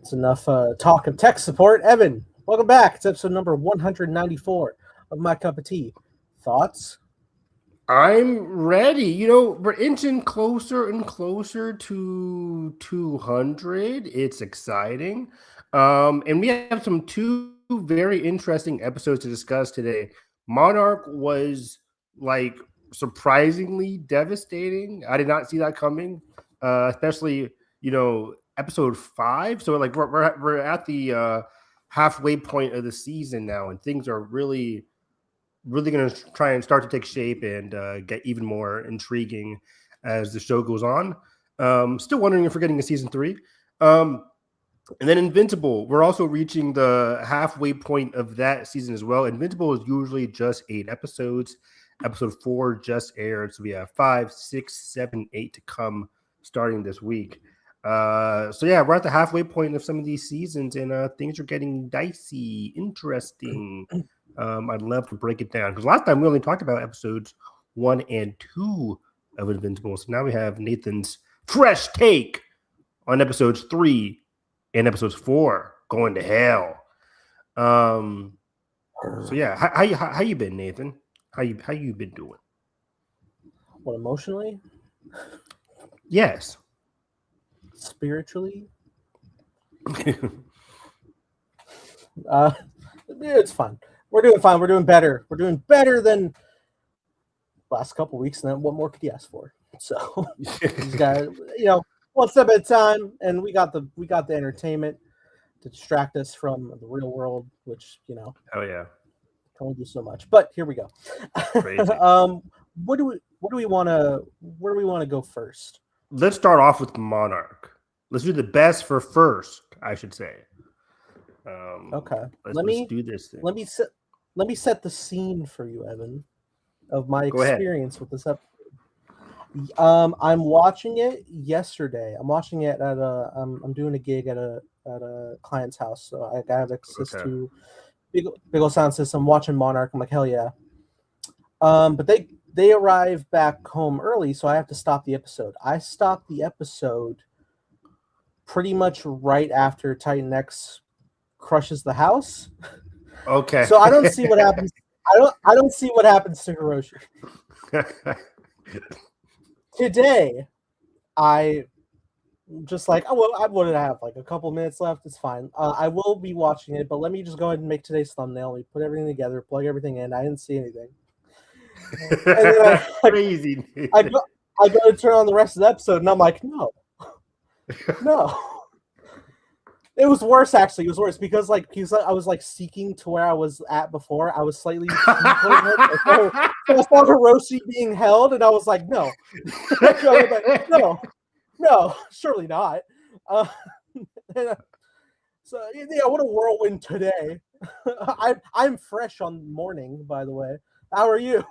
It's enough talk of tech support. Evan, welcome back. It's episode number 194 of My Cup of Tea. Thoughts? I'm ready. We're inching closer and closer to 200. It's exciting. And we have two very interesting episodes to discuss today. Monarch was like surprisingly devastating. I did not see that coming, especially, episode 5. So like we're at the halfway point of the season now, and things are really going to try and start to take shape and get even more intriguing as the show goes on. Still wondering if we're getting a season 3. And then Invincible, we're also reaching the halfway point of that season as well. Invincible is usually just 8 episodes. Episode 4 just aired, so we have 5, 6, 7, 8 to come starting this week. So yeah, we're at the halfway point of some of these seasons, and things are getting dicey, interesting. I'd love to break it down because last time we only talked about episodes 1 and 2 of Invincible. So now we have Nathan's fresh take on episodes 3 and episodes 4 going to hell. So yeah, how you been, Nathan? How you been doing? What, emotionally? Yes. Spiritually? It's fun. We're doing fine. We're doing better. We're doing better than last couple weeks. And then what more could you ask for? So these guys, one step at a time. And we got the entertainment to distract us from the real world, which oh yeah, can only do so much. But here we go. Crazy. Where do we want to go first? Let's start off with Monarch. Let's do the best for first, I should say. Okay. Let's do this thing. Let me set the scene for you, Evan, of my Go ahead. experience with this episode. I'm watching it yesterday. I'm watching it at I'm doing a gig at a client's house, so I have access to big old sound system. Watching Monarch, I'm like, hell yeah. But they arrive back home early, so I have to stop the episode. I stopped the episode pretty much right after Titan X crushes the house. Okay. So I don't see what happens. I don't see what happens to Hiroshi. Today, I just like, I would have like a couple minutes left. It's fine. I will be watching it, but let me just go ahead and make today's thumbnail. We put everything together, plug everything in. I didn't see anything. And then Crazy. I go to turn on the rest of the episode, and I'm like, no. It was worse, actually. It was worse because I was like seeking to where I was at before. I was slightly so I saw Hiroshi being held, and I was like, no, no, surely not. So yeah, what a whirlwind today. I'm fresh on morning, by the way. How are you?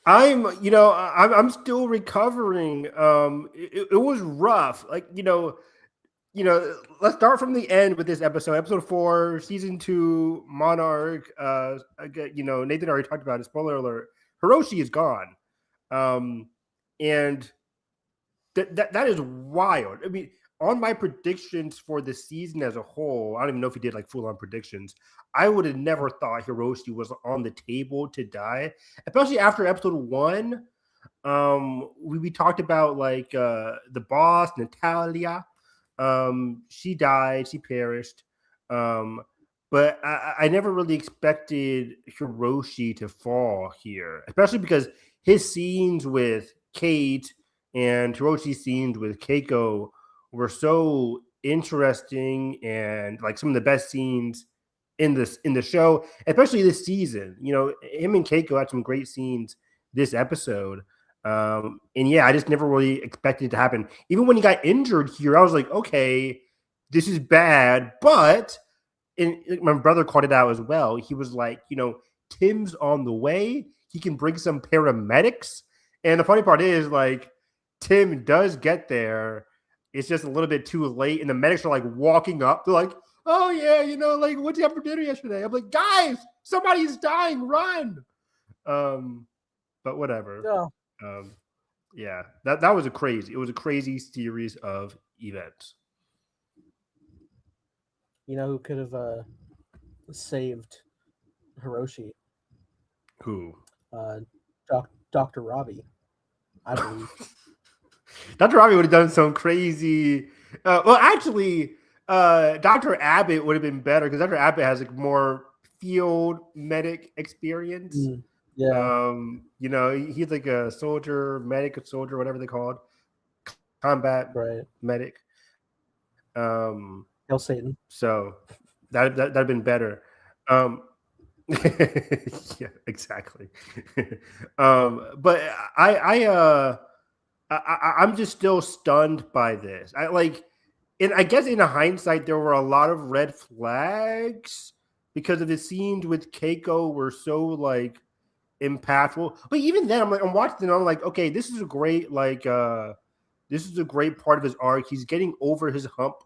I'm still recovering. It was rough. Let's start from the end with this episode. Episode 4, season 2, Monarch. Nathan already talked about it. Spoiler alert: Hiroshi is gone, and that is wild. I mean, on my predictions for the season as a whole, I don't even know if he did like full on predictions. I would have never thought Hiroshi was on the table to die, especially after episode 1. We talked about the boss Natalia. She died, she perished. But I never really expected Hiroshi to fall here, especially because his scenes with Kate and Hiroshi's scenes with Keiko were so interesting and like some of the best scenes in the show, especially this season. Him and Keiko had some great scenes this episode. And yeah, I just never really expected it to happen. Even when he got injured here, I was like, okay, this is bad. But my brother called it out as well. He was like, Tim's on the way. He can bring some paramedics. And the funny part is, like, Tim does get there. It's just a little bit too late. And the medics are like walking up. They're like, oh yeah, what'd you have for dinner yesterday? I'm like, guys, somebody's dying, run. But whatever. No. Yeah, that was a crazy series of events. You know who could have saved Hiroshi? Who? Dr. Robbie, I believe. Dr. Robbie would have done some crazy. Well, actually, Dr. Abbott would have been better because Dr. Abbott has like more field medic experience. Yeah. You know, he's like a soldier, whatever they call it, combat medic. Hail Satan. So that'd have been better. Yeah, exactly. But I'm just still stunned by this. I guess in hindsight, there were a lot of red flags because of the scenes with Keiko were so like impactful. But even then, I'm watching it. I'm like, okay, this is a great this is a great part of his arc. He's getting over his hump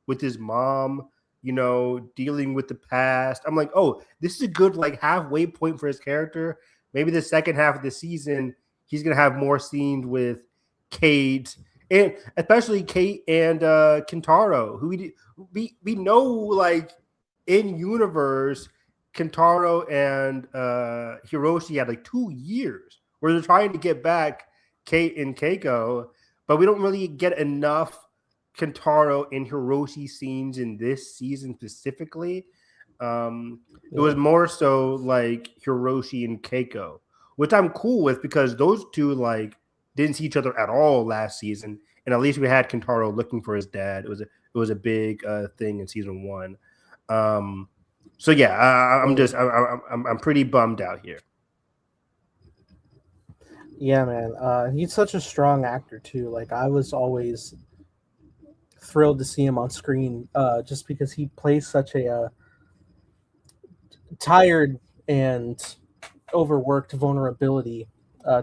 with his mom. You know, dealing with the past. I'm like, oh, this is a good like halfway point for his character. Maybe the second half of the season, he's gonna have more scenes with Kate, and especially Kate and Kentaro, who we know like in universe, Kentaro and Hiroshi had like 2 years where they're trying to get back Kate and Keiko, but we don't really get enough Kentaro and Hiroshi scenes in this season specifically. It was more so like Hiroshi and Keiko, which I'm cool with because those two like didn't see each other at all last season, and at least we had Kentaro looking for his dad. It was a big thing in season 1. So yeah, I'm pretty bummed out here. Yeah, man. He's such a strong actor too. Like I was always thrilled to see him on screen, just because he plays such a tired and overworked vulnerability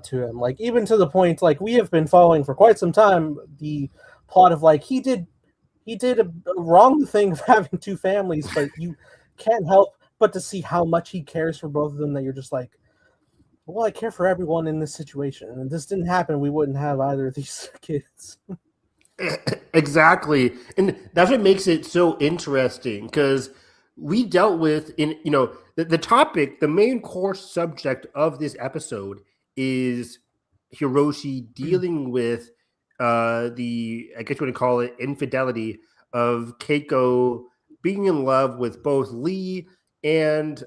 to him. Like even to the point, like we have been following for quite some time the plot of like he did a wrong thing of having 2 families, but you can't help but to see how much he cares for both of them. That you're just like, well, I care for everyone in this situation, and if this didn't happen, we wouldn't have either of these kids. Exactly. And that's what makes it so interesting because we dealt with the topic, the main core subject of this episode is Hiroshi dealing with the, I guess you want to call it, infidelity of Keiko being in love with both Lee and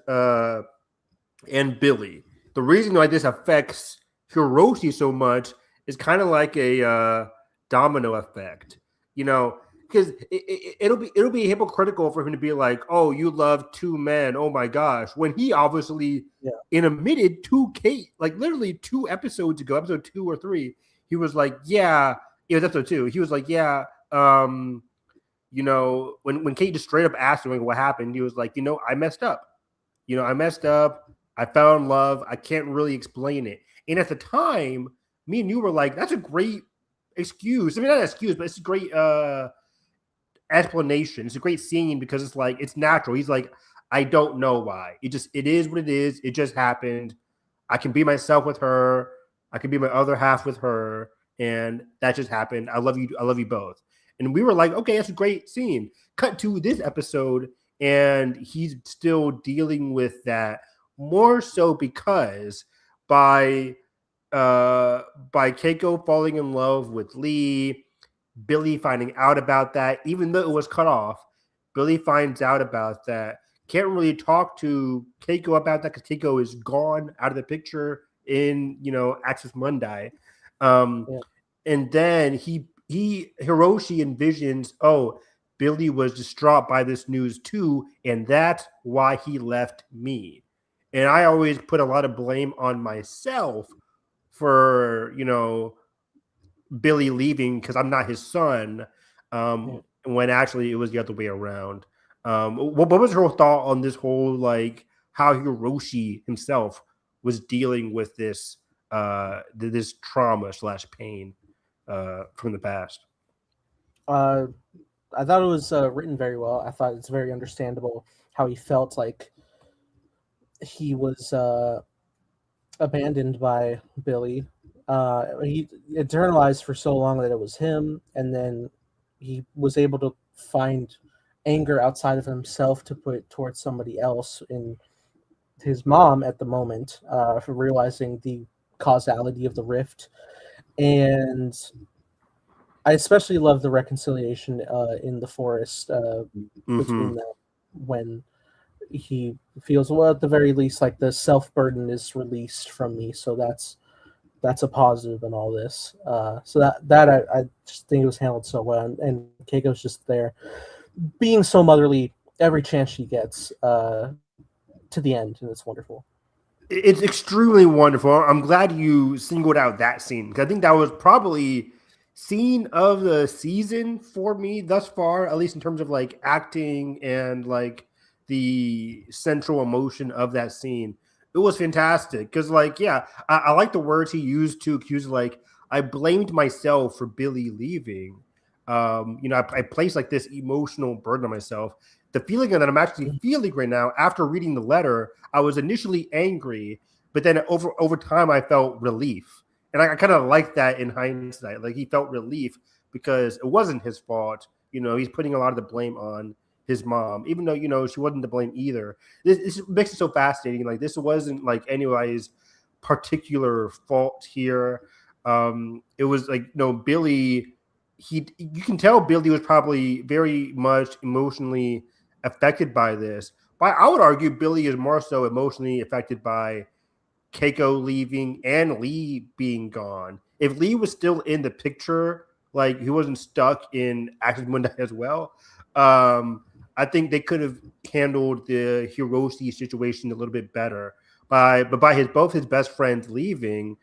Billy. The reason why this affects Hiroshi so much is kind of like a domino effect, because it'll be hypocritical for him to be like, oh, you love 2 men, oh my gosh, when he obviously admitted to Kate, like literally 2 episodes ago, episode 2 or 3, he was like, yeah, it was episode 2, he was like, yeah, when Kate just straight up asked him like, what happened, he was like, I messed up, I found love, I can't really explain it. And at the time, me and you were like, that's a great excuse. I mean, not an excuse, but it's a great explanation. It's a great scene because it's like, it's natural. He's like, I don't know why. It is what it is. It just happened. I can be myself with her. I can be my other half with her. And that just happened. I love you. I love you both. And we were like, okay, that's a great scene. Cut to this episode, and he's still dealing with that, more so because by Keiko falling in love with Lee, Billy finding out about that, even though it was cut off, Billy finds out about that. Can't really talk to Keiko about that because Keiko is gone out of the picture in Axis Mundi. And then Hiroshi envisions, oh, Billy was distraught by this news too, and that's why he left me. And I always put a lot of blame on myself for, Billy leaving because I'm not his son, when actually it was the other way around. What was her thought on this whole, like, how Hiroshi himself was dealing with this this trauma / pain from the past? I thought it was written very well. I thought it's very understandable how he felt like he was abandoned by Billy. He internalized for so long that it was him, and then he was able to find anger outside of himself to put towards somebody else, in his mom at the moment, for realizing the causality of the rift. And I especially love the reconciliation in the forest between them, when he feels, well, at the very least, like the self burden is released from me, so that's a positive in all this. So that I just think it was handled so well, and Keiko's just there, being so motherly every chance she gets, to the end, and it's wonderful. It's extremely wonderful. I'm glad you singled out that scene, because I think that was probably scene of the season for me thus far, at least in terms of like acting and like the central emotion of that scene. It was fantastic because, like, yeah, I like the words he used to accuse, like, I blamed myself for Billy leaving. I placed like this emotional burden on myself. The feeling that I'm actually feeling right now after reading the letter, I was initially angry, but then over time I felt relief. And I kind of like that in hindsight. Like, he felt relief because it wasn't his fault. He's putting a lot of the blame on his mom, even though, she wasn't to blame either. This makes it so fascinating. Like, this wasn't like anybody's particular fault here. It was like, Billy, you can tell Billy was probably very much emotionally affected by this. But I would argue Billy is more so emotionally affected by Keiko leaving and Lee being gone. If Lee was still in the picture, like he wasn't stuck in Action Mundi as well, I think they could have handled the Hiroshi situation a little bit better. But by both his best friends leaving,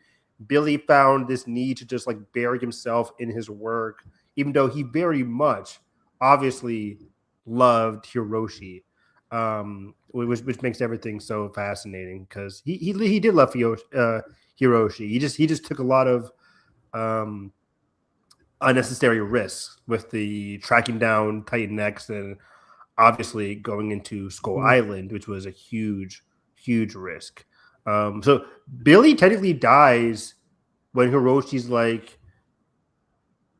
Billy found this need to just like bury himself in his work, even though he very much obviously loved Hiroshi. Which makes everything so fascinating, because he did love Hiroshi. He just took a lot of unnecessary risks with the tracking down Titan X, and obviously going into Skull Island, which was a huge risk. So Billy technically dies when Hiroshi's like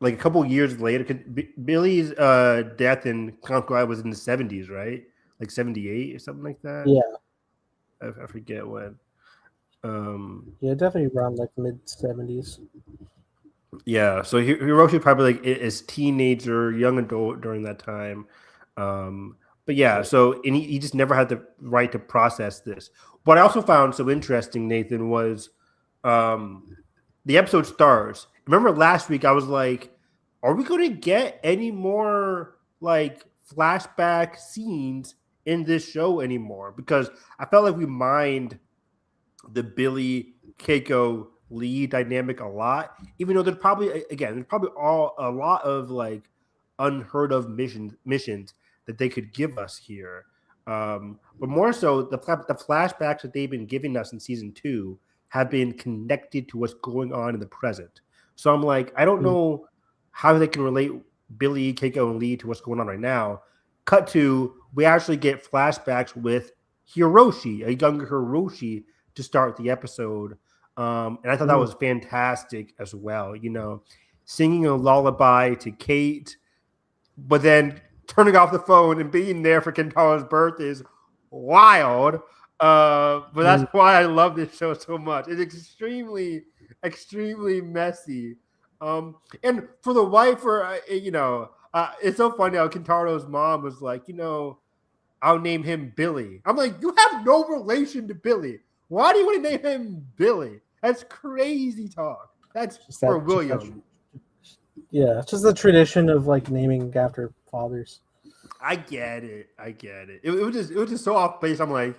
a couple years later. Billy's death in Conquer was in the 70s, right? Like 78 or something like that. Yeah, I forget when. yeah, definitely around like mid-70s. Yeah, so Hiroshi probably like is teenager, young adult during that time. But yeah, so and he just never had the right to process this. What I also found so interesting, Nathan, was the episode stars. Remember last week I was like, are we going to get any more like flashback scenes in this show anymore? Because I felt like we mined the Billy, Keiko, Lee dynamic a lot, even though there's probably a lot of like unheard of missions that they could give us here. But more so, the flashbacks that they've been giving us in season 2 have been connected to what's going on in the present. So I'm like, I don't know how they can relate Billy, Keiko, and Lee to what's going on right now. Cut to, we actually get flashbacks with Hiroshi, a younger Hiroshi, to start the episode. And I thought that was fantastic as well. Singing a lullaby to Kate, but then turning off the phone and being there for Kentaro's birth is wild. But that's why I love this show so much. It's extremely, extremely messy. And for the wife, it's so funny how Kentaro's mom was like, I'll name him Billy. I'm like, you have no relation to Billy. Why do you want to name him Billy? That's crazy talk. That's just for William. Yeah, just the tradition of like naming after fathers. I get it. It was just so off base. I'm like,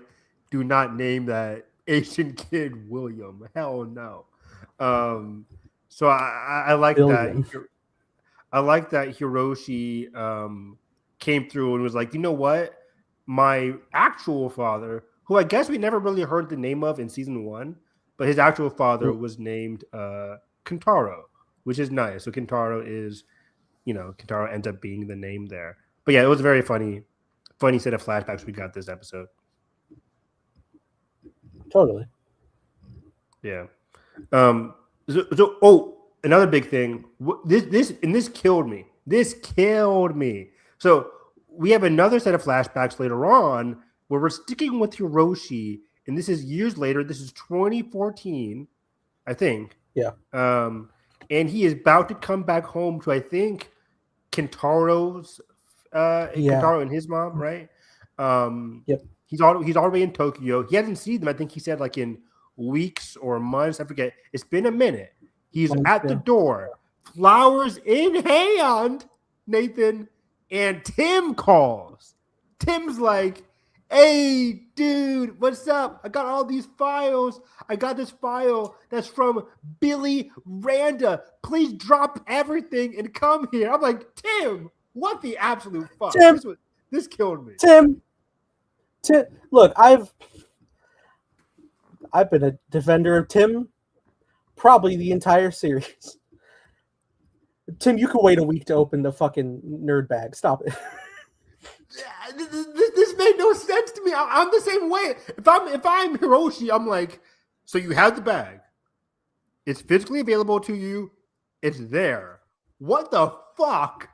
do not name that Asian kid William. Hell no. So I like Billion. that. I like that Hiroshi came through and was like, you know what? My actual father, who I guess we never really heard the name of in season 1, but his actual father was named Kentaro, which is nice. So Kentaro ends up being the name there. But yeah, it was a very funny set of flashbacks we got this episode. Totally. Yeah. Another big thing. This killed me. So we have another set of flashbacks later on where we're sticking with Hiroshi, and this is years later. This is 2014, I think. Yeah. And he is about to come back home to, I think, Kentaro's Kentaro and his mom, right? Yep. He's already in Tokyo. He hasn't seen them. I think he said like in weeks or months. I forget. It's been a minute. He's at the door, flowers in hand, Nathan, and Tim calls. Tim's like, "Hey, dude, what's up? I got all these files. I got this file that's from Billy Randa. Please drop everything and come here." I'm like, Tim, what the absolute fuck? Tim, this killed me. Tim, look, I've been a defender of Tim probably the entire series. Tim, you can wait a week to open the fucking nerd bag. Stop it. This made no sense to me. I'm the same way. If I'm Hiroshi, I'm like, so you have the bag. It's physically available to you. It's there. What the fuck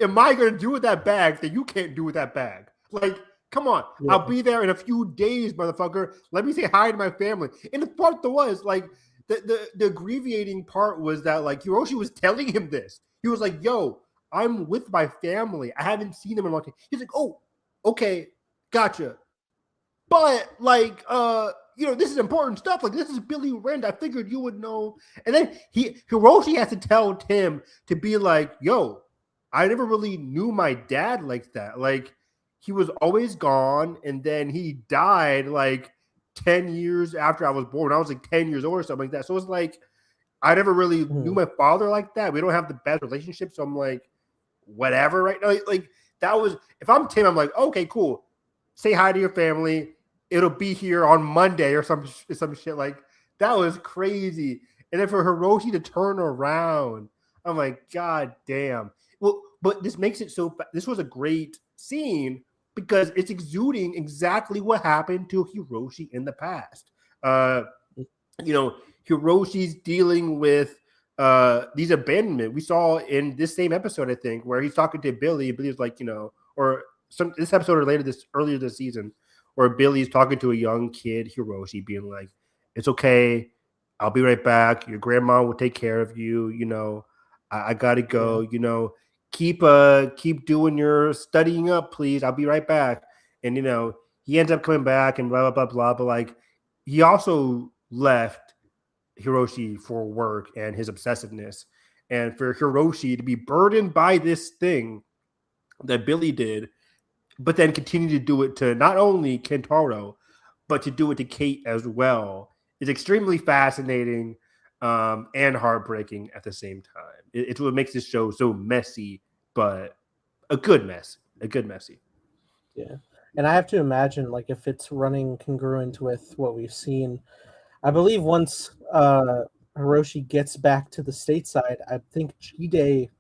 am I going to do with that bag that you can't do with that bag? Like, come on. Yeah. I'll be there in a few days, motherfucker. Let me say hi to my family. And the part that was, like, the aggravating part was that, like, Hiroshi was telling him this. He was like, yo, I'm with my family. I haven't seen them in a long time. He's like, oh, okay, gotcha. But, like, this is important stuff. Like, this is Billy Rand. I figured you would know. And then Hiroshi has to tell Tim to be like, yo, I never really knew my dad like that. Like, he was always gone, and then he died, like, 10 years after I was born. I was, like, 10 years old or something like that. So it's like, I never really knew my father like that. We don't have the best relationship, so I'm like, whatever right now. Like, that was, if I'm Tim, I'm like, okay, cool. Say hi to your family. It'll be here on Monday or some shit. Like, that was crazy. And then for Hiroshi to turn around, I'm like, God damn. Well, but this makes it so, this was a great scene because it's exuding exactly what happened to Hiroshi in the past. Hiroshi's dealing with these abandonment. We saw in this same episode, I think, where he's talking to Billy. Billy's like, this episode or earlier this season, where Billy's talking to a young kid, Hiroshi, being like, "It's okay, I'll be right back. Your grandma will take care of you. I gotta go. Keep doing your studying up, please. I'll be right back." And he ends up coming back and blah blah blah blah. But like, he also left Hiroshi for work and his obsessiveness, and for Hiroshi to be burdened by this thing that Billy did, but then continue to do it to not only Kentaro, but to do it to Kate as well, is extremely fascinating and heartbreaking at the same time. It's what makes this show so messy, but a good messy. Yeah. And I have to imagine, like, if it's running congruent with what we've seen, I believe once Hiroshi gets back to the stateside, I think G-Day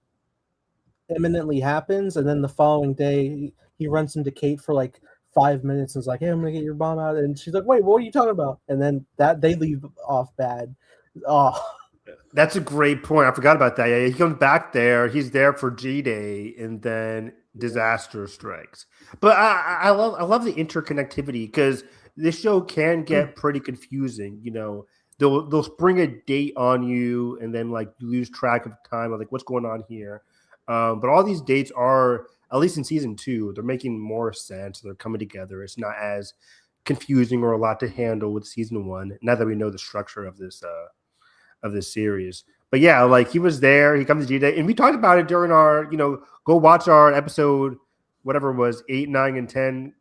imminently happens, and then the following day he runs into Kate for like 5 minutes and is like, "Hey, I'm gonna get your bomb out," and she's like, "Wait, what are you talking about?" And then that they leave off bad. Oh, that's a great point. I forgot about that. Yeah, he comes back there. He's there for G-Day, and then disaster strikes. But I love the interconnectivity because this show can get pretty confusing. They'll spring a date on you, and then like you lose track of time of like what's going on here. But all these dates are, at least in season 2, they're making more sense. They're coming together. It's not as confusing or a lot to handle with season 1. Now that we know the structure of this series. But yeah, like he was there. He comes to G-Day, and we talked about it during our, go watch our episode, whatever it was, 8, 9, and 10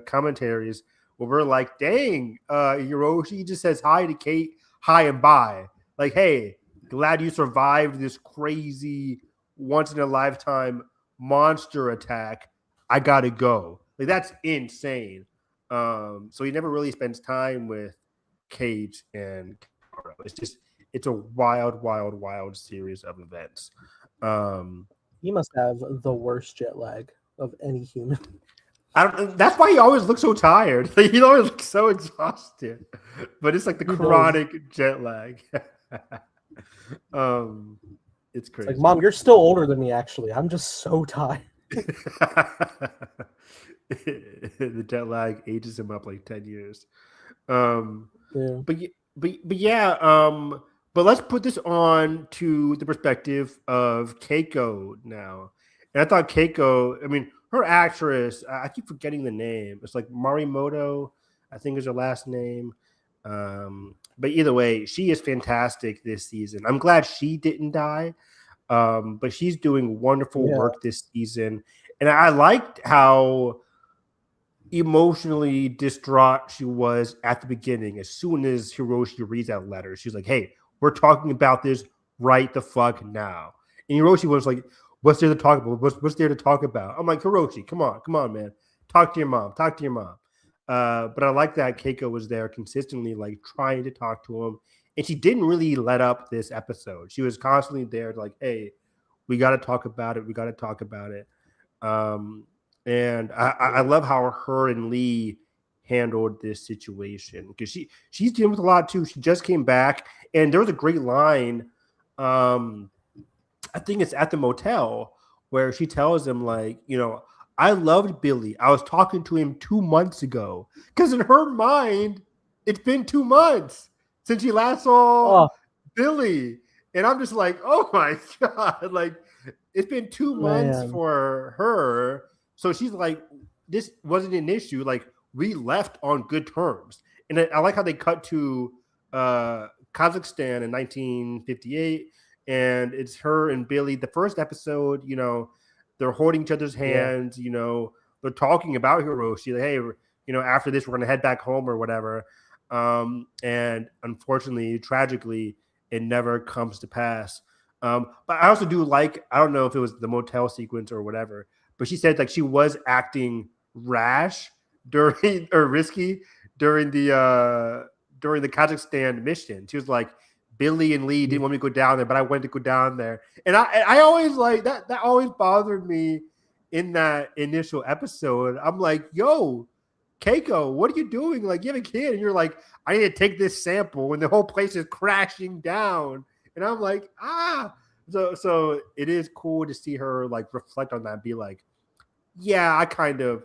commentaries, where we're like, dang, Hiroshi just says hi to Kate, hi and bye. Like, hey, glad you survived this crazy once in a lifetime monster attack. I gotta go. Like, that's insane. So he never really spends time with Kate and Kara. It's a wild series of events. He must have the worst jet lag of any human. That's why he always looks so tired. Like, he always looks so exhausted. But it's like the chronic jet lag. It's crazy. It's like, Mom, you're still older than me, actually. I'm just so tired. The jet lag ages him up like 10 years. Um, Yeah. but yeah, but let's put this on to the perspective of Keiko now. And I thought Keiko, I mean, her actress, I keep forgetting the name. It's like Marimoto, I think is her last name. But either way, she is fantastic this season. I'm glad she didn't die. But she's doing wonderful Yeah. work this season. And I liked how emotionally distraught she was at the beginning. As soon as Hiroshi reads that letter, she's like, "Hey, we're talking about this right the fuck now." And Hiroshi was like, "What's there to talk about? What's there to talk about?" I'm like, "Hiroshi, come on, man. Talk to your mom. Talk to your mom." But I like that Keiko was there consistently, like trying to talk to him, and she didn't really let up this episode. She was constantly there, like, "Hey, we got to talk about it. We got to talk about it." Um, and I love how her and Lee handled this situation because she's dealing with a lot too. She just came back, and there was a great line. I think it's at the motel where she tells him, like, I loved Billy. I was talking to him 2 months ago. Because in her mind, it's been 2 months since she last saw Oh Billy. And I'm just like, oh my God. Like, it's been 2 months man. for her. So she's like, this wasn't an issue. Like, we left on good terms. And I like how they cut to Kazakhstan in 1958, and it's her and Billy. The first episode, they're holding each other's Yeah. hands. They're talking about Hiroshi. Like, hey, after this, we're gonna head back home or whatever. And unfortunately, tragically, it never comes to pass. But I also do like, I don't know if it was the motel sequence or whatever, but she said like she was acting rash during or risky during the Kazakhstan mission. She was like, Billy and Lee didn't want me to go down there, but I went to go down there. And I always like that. That always bothered me in that initial episode. I'm like, yo, Keiko, what are you doing? Like, you have a kid, and you're like, I need to take this sample, and the whole place is crashing down. And I'm like, ah. So it is cool to see her like reflect on that and be like, yeah, I kind of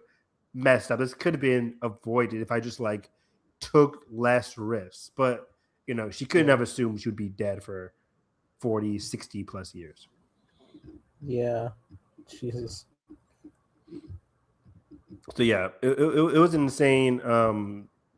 messed up. This could have been avoided if I just like took less risks. But she couldn't have assumed she would be dead for 40, 60 plus years. Yeah. Jesus. So yeah, it was an insane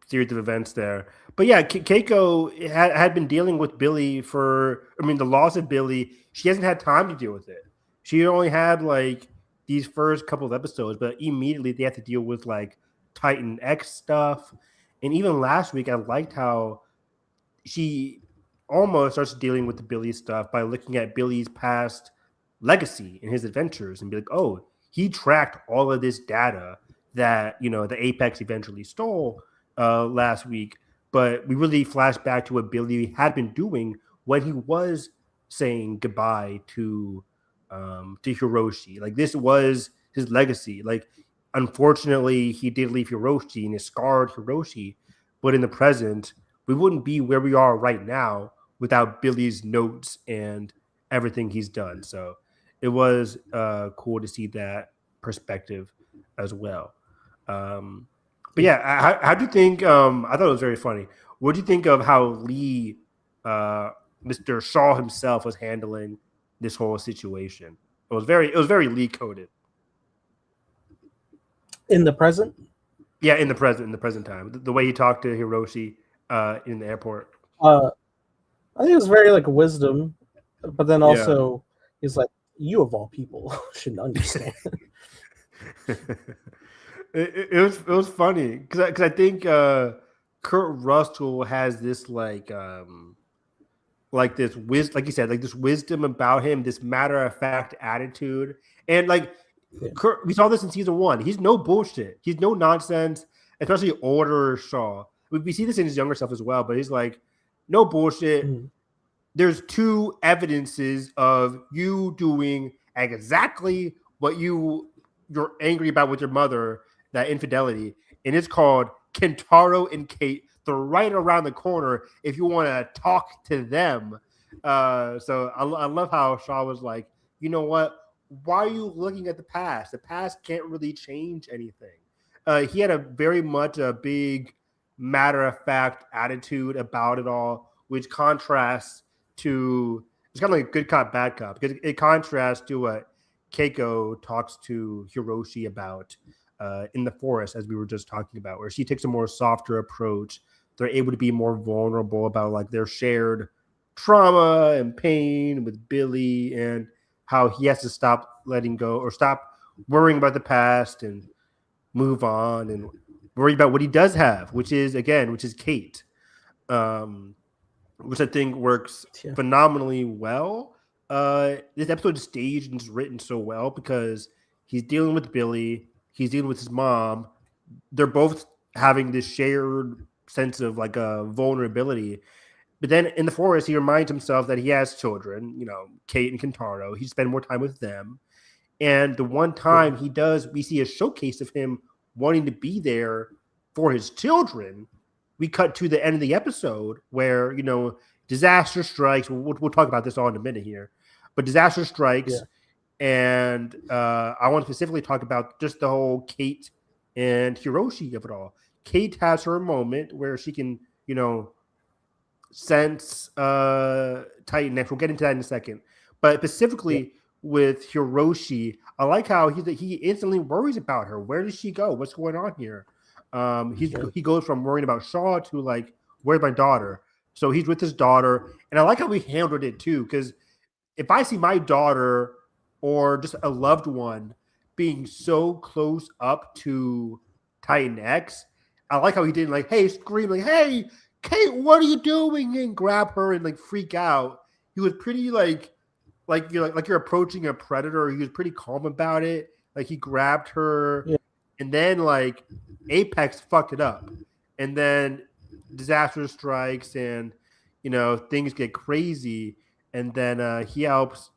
series of events there. But yeah, Keiko had been dealing with Billy the loss of Billy. She hasn't had time to deal with it. She only had like these first couple of episodes, but immediately they have to deal with like Titan X stuff. And even last week, I liked how she almost starts dealing with the Billy stuff by looking at Billy's past legacy and his adventures and be like, oh, he tracked all of this data that, the Apex eventually stole last week. But we really flash back to what Billy had been doing when he was saying goodbye to Hiroshi. Like, this was his legacy. Like, unfortunately, he did leave Hiroshi and it scarred Hiroshi. But in the present, we wouldn't be where we are right now without Billy's notes and everything he's done. So it was cool to see that perspective as well. But yeah, how do you think? I thought it was very funny. What do you think of how Lee, Mr. Shaw himself, was handling this whole situation? It was very Lee coded. In the present? Yeah, in the present time, the way he talked to Hiroshi in the airport. I think it was very like wisdom, but then also he's like, you of all people should understand. it was funny because I think Kurt Russell has this like this wisdom, like you said, like this wisdom about him, this matter of fact attitude, and like Kurt, we saw this in season 1. He's no bullshit. He's no nonsense, especially older Shaw. We see this in his younger self as well, but he's like, no bullshit. There's 2 evidences of you doing exactly what you're angry about with your mother, that infidelity, and it's called Kentaro and Kate. They're right around the corner if you want to talk to them. So I love how Shaw was like, you know what? why are you looking at the past? The past can't really change anything. He had a very much a big matter of fact attitude about it all, which contrasts to it's kind of like a good cop, bad cop, because it contrasts to what Keiko talks to Hiroshi about in the forest, as we were just talking about, where she takes a more softer approach. They're able to be more vulnerable about like their shared trauma and pain with Billy and how he has to stop letting go or stop worrying about the past and move on and worry about what he does have, which is Kate, which I think works phenomenally well. This episode is staged and is written so well because he's dealing with Billy, he's dealing with his mom. They're both having this shared sense of like a vulnerability. But then in the forest, he reminds himself that he has children, Kate and Kentaro. He spends more time with them. And the one time he does, we see a showcase of him wanting to be there for his children. We cut to the end of the episode where, disaster strikes. We'll talk about this all in a minute here. But disaster strikes. Yeah. And I want to specifically talk about just the whole Kate and Hiroshi of it all. Kate has her moment where she can, sense Titan X. We'll get into that in a second. But specifically with Hiroshi, I like how he instantly worries about her. Where does she go? What's going on here? He goes from worrying about Shaw to like, where's my daughter? So he's with his daughter. And I like how we handled it too, because if I see my daughter or just a loved one being so close up to Titan X, I like how he didn't like, hey, scream like, hey, Kate, what are you doing? And grab her and like freak out. He was pretty like you're approaching a predator. He was pretty calm about it. Like he grabbed her, and then like Apex fucked it up, and then disaster strikes, and things get crazy, and then he helps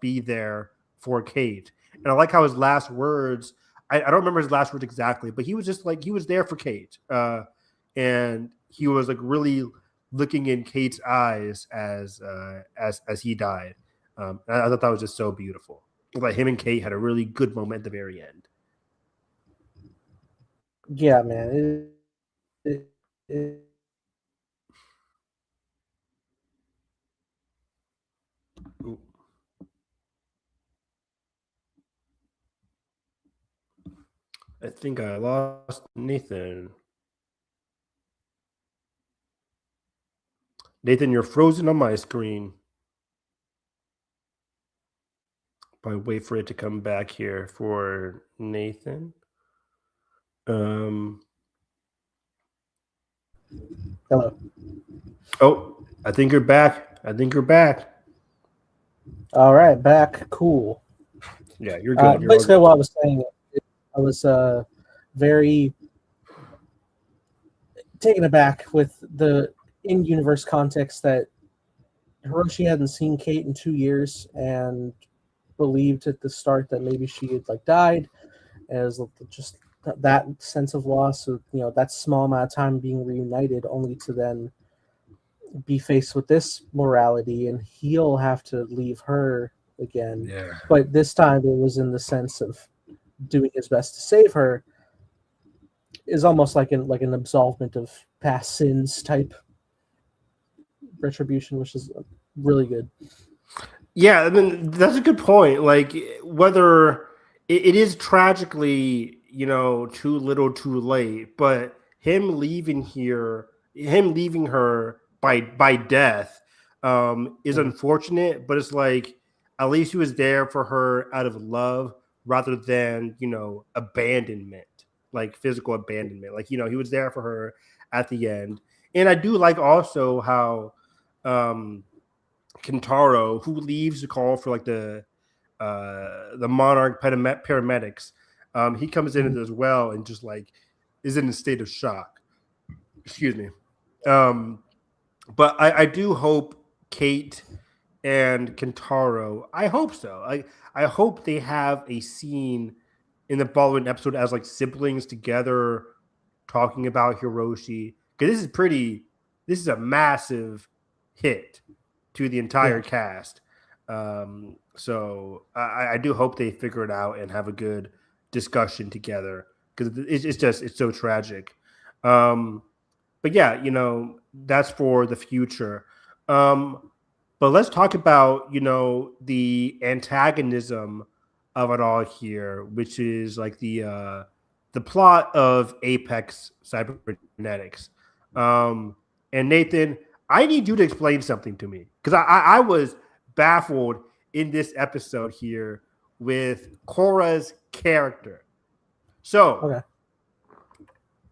be there for Kate. And I like how his last words. I don't remember his last words exactly, but he was just like he was there for Kate, and he was like really looking in Kate's eyes as he died. I thought that was just so beautiful. Like him and Kate had a really good moment at the very end. Yeah, man. I think I lost Nathan. Nathan, you're frozen on my screen. I wait for it to come back here for Nathan. Hello. Oh, I think you're back. All right, back. Cool. Yeah, you're good. Basically, what I was saying, I was very taken aback with the in-universe context that Hiroshi hadn't seen Kate in 2 years and believed at the start that maybe she had like died, as just that sense of loss of that small amount of time being reunited, only to then be faced with this morality, and he'll have to leave her again. Yeah. But this time it was in the sense of doing his best to save her. Is almost like an absolvement of past sins type retribution, which is really good. Yeah, I mean that's a good point. Like whether it is tragically, too little, too late, but him leaving her by death is unfortunate. But it's like at least he was there for her out of love rather than abandonment, like physical abandonment. Like he was there for her at the end, and I do like also how Kentaro, who leaves the call for like the Monarch paramedics, he comes in as well and just like is in a state of shock. Excuse me. But I do hope Kate and Kentaro, I hope so. I hope they have a scene in the following episode as like siblings together talking about Hiroshi. Because this is a massive hit to the entire cast. So I do hope they figure it out and have a good discussion together because it's so tragic. But yeah, that's for the future. But let's talk about the antagonism of it all here, which is like the plot of Apex Cybernetics. And Nathan, I need you to explain something to me because I was baffled in this episode here with Korra's character. So, Okay.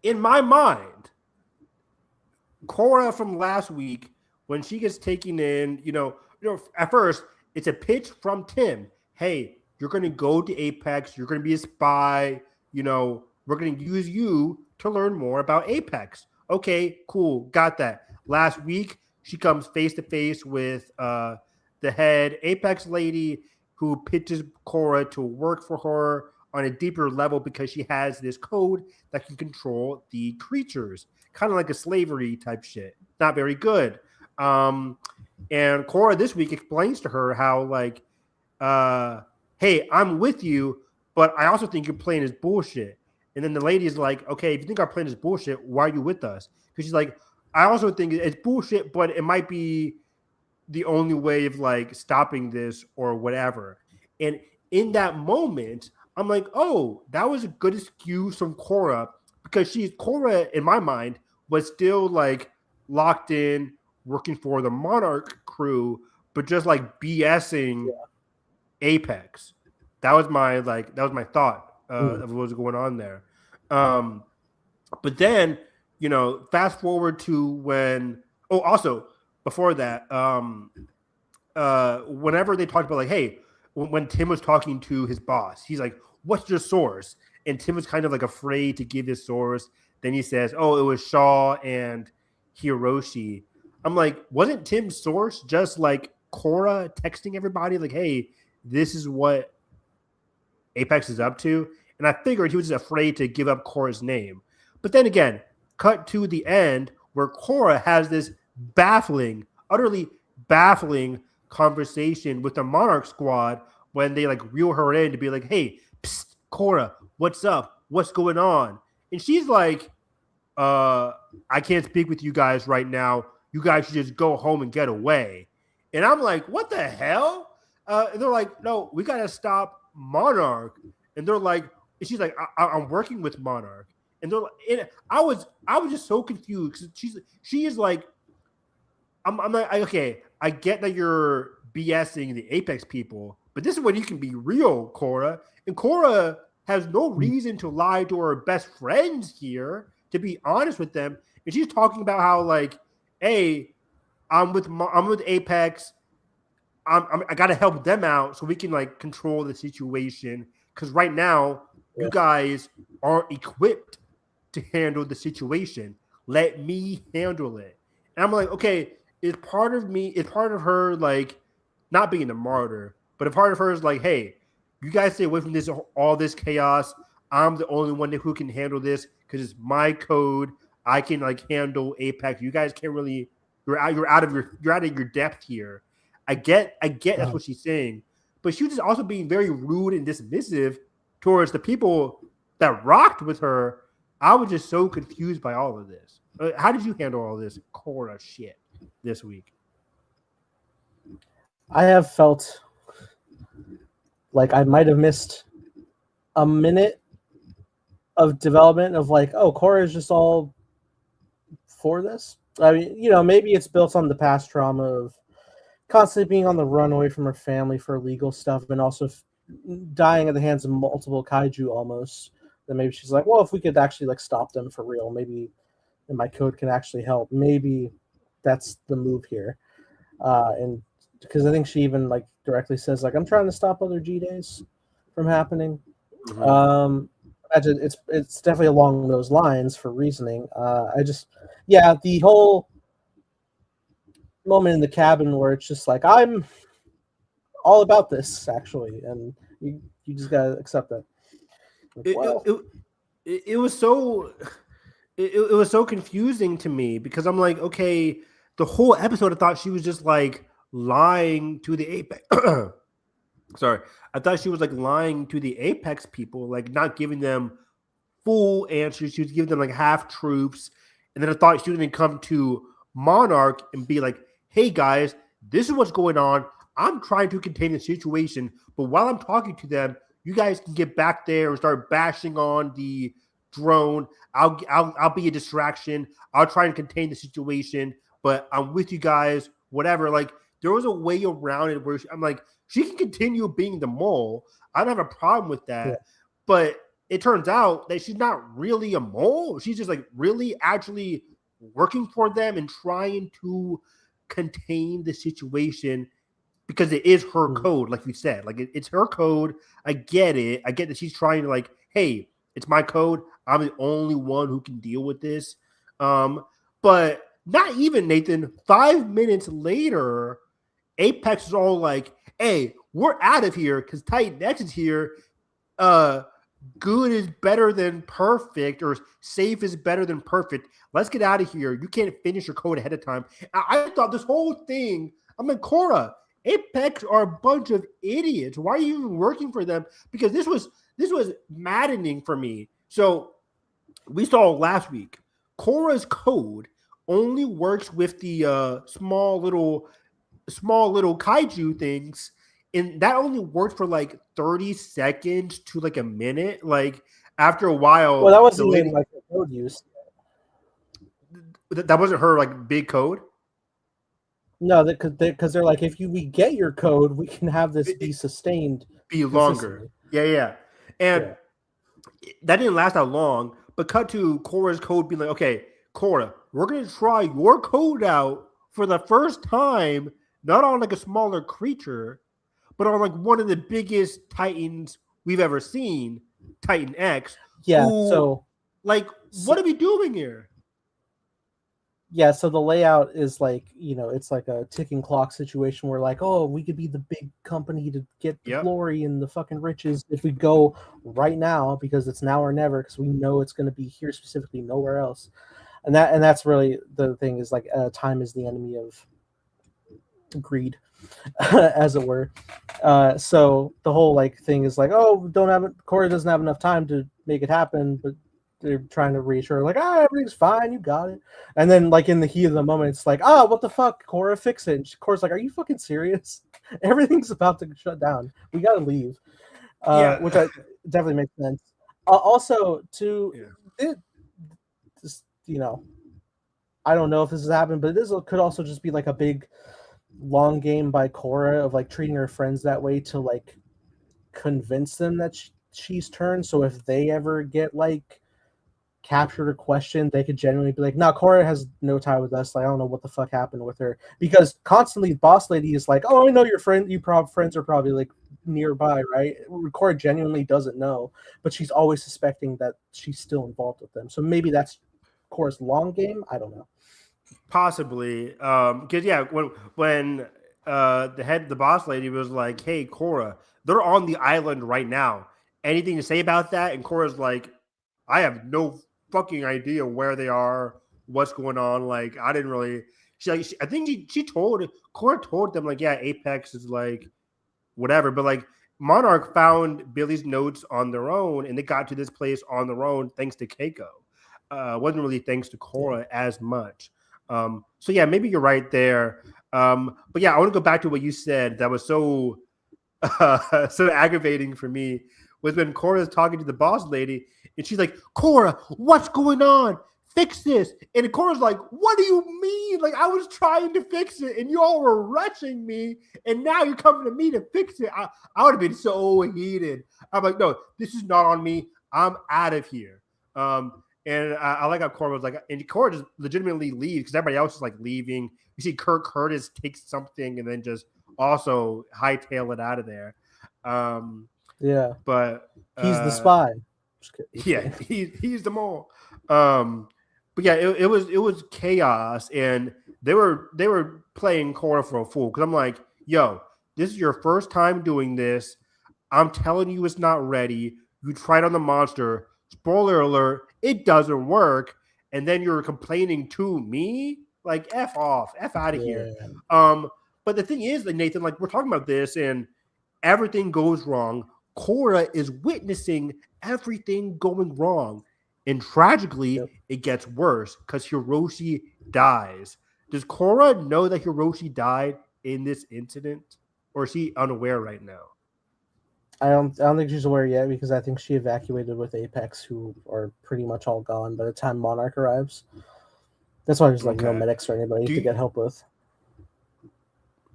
in my mind, Korra from last week, when she gets taken in, at first it's a pitch from Tim. Hey, you're going to go to Apex. You're going to be a spy. We're going to use you to learn more about Apex. Okay, cool. Got that. Last week, she comes face to face with the head Apex lady who pitches Korra to work for her on a deeper level because she has this code that can control the creatures, kind of like a slavery type shit. Not very good. And Korra this week explains to her how, like, hey, I'm with you, but I also think your plan is bullshit. And then the lady is like, okay, if you think our plan is bullshit, why are you with us? Because she's like, I also think it's bullshit, but it might be the only way of like stopping this or whatever. And in that moment, I'm like, oh, that was a good excuse from Korra because Korra, in my mind, was still like locked in working for the Monarch crew, but just like BSing Apex. That was my thought of what was going on there. But then, fast forward to when. Oh, also before that, whenever they talked about like, hey, when Tim was talking to his boss, he's like, "What's your source?" And Tim was kind of like afraid to give his source. Then he says, "Oh, it was Shaw and Hiroshi." I'm like, wasn't Tim's source just like Korra texting everybody like, "Hey, this is what Apex is up to"? And I figured he was just afraid to give up Korra's name. But then again, cut to the end where Korra has this utterly baffling conversation with the Monarch squad when they like reel her in to be like, hey, psst, Korra, what's up? What's going on? And she's like, I can't speak with you guys right now. You guys should just go home and get away. And I'm like, what the hell? And they're like, no, we got to stop Monarch. And they're like, and she's like, I'm working with Monarch. And they're like, and I was just so confused because she is like, I'm like, okay, I get that you're BSing the Apex people, but this is when you can be real, Korra. And Korra has no reason to lie to her best friends here, to be honest with them. And she's talking about how like, hey, I'm with Apex. I got to help them out so we can like control the situation. Because right now, you guys aren't equipped to handle the situation. Let me handle it. And I'm like, okay, it's part of her like not being a martyr, but a part of her is like, hey, you guys stay away from all this chaos. I'm the only one who can handle this because it's my code. I can like handle Apex. You guys can't really. You're out of your depth here. I get that's what she's saying, but she was just also being very rude and dismissive towards the people that rocked with her. I was just so confused by all of this. How did you handle all this Korra shit this week? I have felt like I might have missed a minute of development of like, oh, Korra is just all for this. I mean, maybe it's built on the past trauma of constantly being on the run away from her family for legal stuff and also dying at the hands of multiple kaiju almost. Then maybe she's like, well, if we could actually like stop them for real, maybe my code can actually help. Maybe that's the move here. And because I think she even like directly says like, I'm trying to stop other G-Days from happening. Mm-hmm. Imagine it's definitely along those lines for reasoning. The whole moment in the cabin where it's just like, I'm all about this actually, and you just gotta accept that. It was so it was so confusing to me because I'm like, okay, the whole episode I thought she was just like lying to the Apex Sorry, I thought she was like lying to the Apex people, like not giving them full answers. She was giving them like half truths, and then I thought she was going to come to Monarch and be like, "Hey guys, this is what's going on. I'm trying to contain the situation, but while I'm talking to them, you guys can get back there and start bashing on the drone. I'll be a distraction. I'll try and contain the situation, but I'm with you guys. Whatever." Like there was a way around it where I'm like, she can continue being the mole. I don't have a problem with that, Yeah. but it turns out that she's not really a mole. She's just like really actually working for them and trying to contain the situation because it is her code, like you said. Like it's her code. I get it. I get that she's trying to like, hey, it's my code. I'm the only one who can deal with this. But not even Nathan. 5 minutes later, Apex is all like, hey, we're out of here because Titan X is here. Good is better than perfect, or safe is better than perfect. Let's get out of here. You can't finish your code ahead of time. I thought this whole thing, I'm like, Cora, Apex are a bunch of idiots. Why are you even working for them? Because this was maddening for me. So we saw last week, Cora's code only works with the small little kaiju things, and that only worked for like 30 seconds to like a minute. Like after a while, well, that wasn't even like the code use. That wasn't her like big code. No, because they're like, if we get your code, we can have this be sustained, be longer. Yeah, and that didn't last that long. But cut to Cora's code being like, okay, Cora, we're gonna try your code out for the first time, not on like a smaller creature, but on like one of the biggest Titans we've ever seen, Titan X. Yeah. Who, what are we doing here? Yeah, so the layout is like, it's like a ticking clock situation where like, oh, we could be the big company to get the glory and the fucking riches if we go right now, because it's now or never, because we know it's going to be here specifically, nowhere else. And that's really the thing, is like time is the enemy of greed, as it were. So the whole like thing is like, oh, Corey doesn't have enough time to make it happen, but they're trying to reassure, like, everything's fine, you got it. And then, like, in the heat of the moment, it's like, what the fuck, Cora, fix it. And Cora's like, are you fucking serious? Everything's about to shut down. We gotta leave. Which definitely makes sense. Also, I don't know if this has happened, but this could also just be like a big long game by Cora of like treating her friends that way to like convince them that she's turned. So if they ever get like captured or questioned, they could genuinely be like, no, Cora has no tie with us. Like, I don't know what the fuck happened with her. Because constantly Boss Lady is like, oh, I know your friend, friends are probably like nearby, right? Cora genuinely doesn't know, but she's always suspecting that she's still involved with them. So maybe that's Cora's long game. I don't know. Possibly. Because when the Boss Lady was like, hey, Cora, they're on the island right now. Anything to say about that? And Cora's like, I have no fucking idea where they are, what's going on. Like, I didn't really. I think Cora told them like, yeah, Apex is like whatever, but like Monarch found Billy's notes on their own, and they got to this place on their own thanks to Keiko. Wasn't really thanks to Cora as much. So yeah, maybe you're right there. But yeah, I want to go back to what you said that was so so aggravating for me, was when Cora's talking to the Boss Lady and she's like, Cora, what's going on? Fix this. And Cora's like, what do you mean? Like, I was trying to fix it and you all were rushing me, and now you're coming to me to fix it. I would have been so heated. I'm like, no, this is not on me. I'm out of here. And I like how Cora was like, and Cora just legitimately leaves because everybody else is like leaving. You see Kirk Curtis take something and then just also hightail it out of there. Yeah, but he's the spy. Yeah, he's the mole. But yeah, it was chaos, and they were playing Cora for a fool, because I'm like, yo, this is your first time doing this. I'm telling you, it's not ready. You tried on the monster. Spoiler alert, it doesn't work. And then you're complaining to me? Like, F off. F out of here. But the thing is, like, Nathan, like, we're talking about this, and everything goes wrong. Korra is witnessing everything going wrong. And tragically, it gets worse because Hiroshi dies. Does Korra know that Hiroshi died in this incident? Or is she unaware right now? I don't think she's aware yet because I think she evacuated with Apex, who are pretty much all gone by the time Monarch arrives. That's why there's like no medics or anybody to get help with.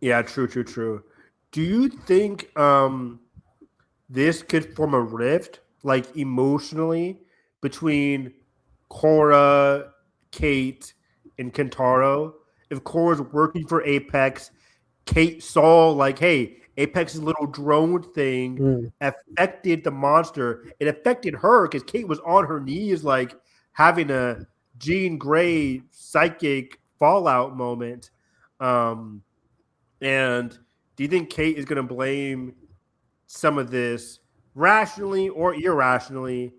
Yeah, true. Do you think this could form a rift, like emotionally, between Korra, Kate, and Kentaro? If Korra's working for Apex, Kate saw like, hey, Apex's little drone thing affected the monster. It affected her because Kate was on her knees, like having a Jean Grey psychic fallout moment. And do you think Kate is going to blame some of this rationally or irrationally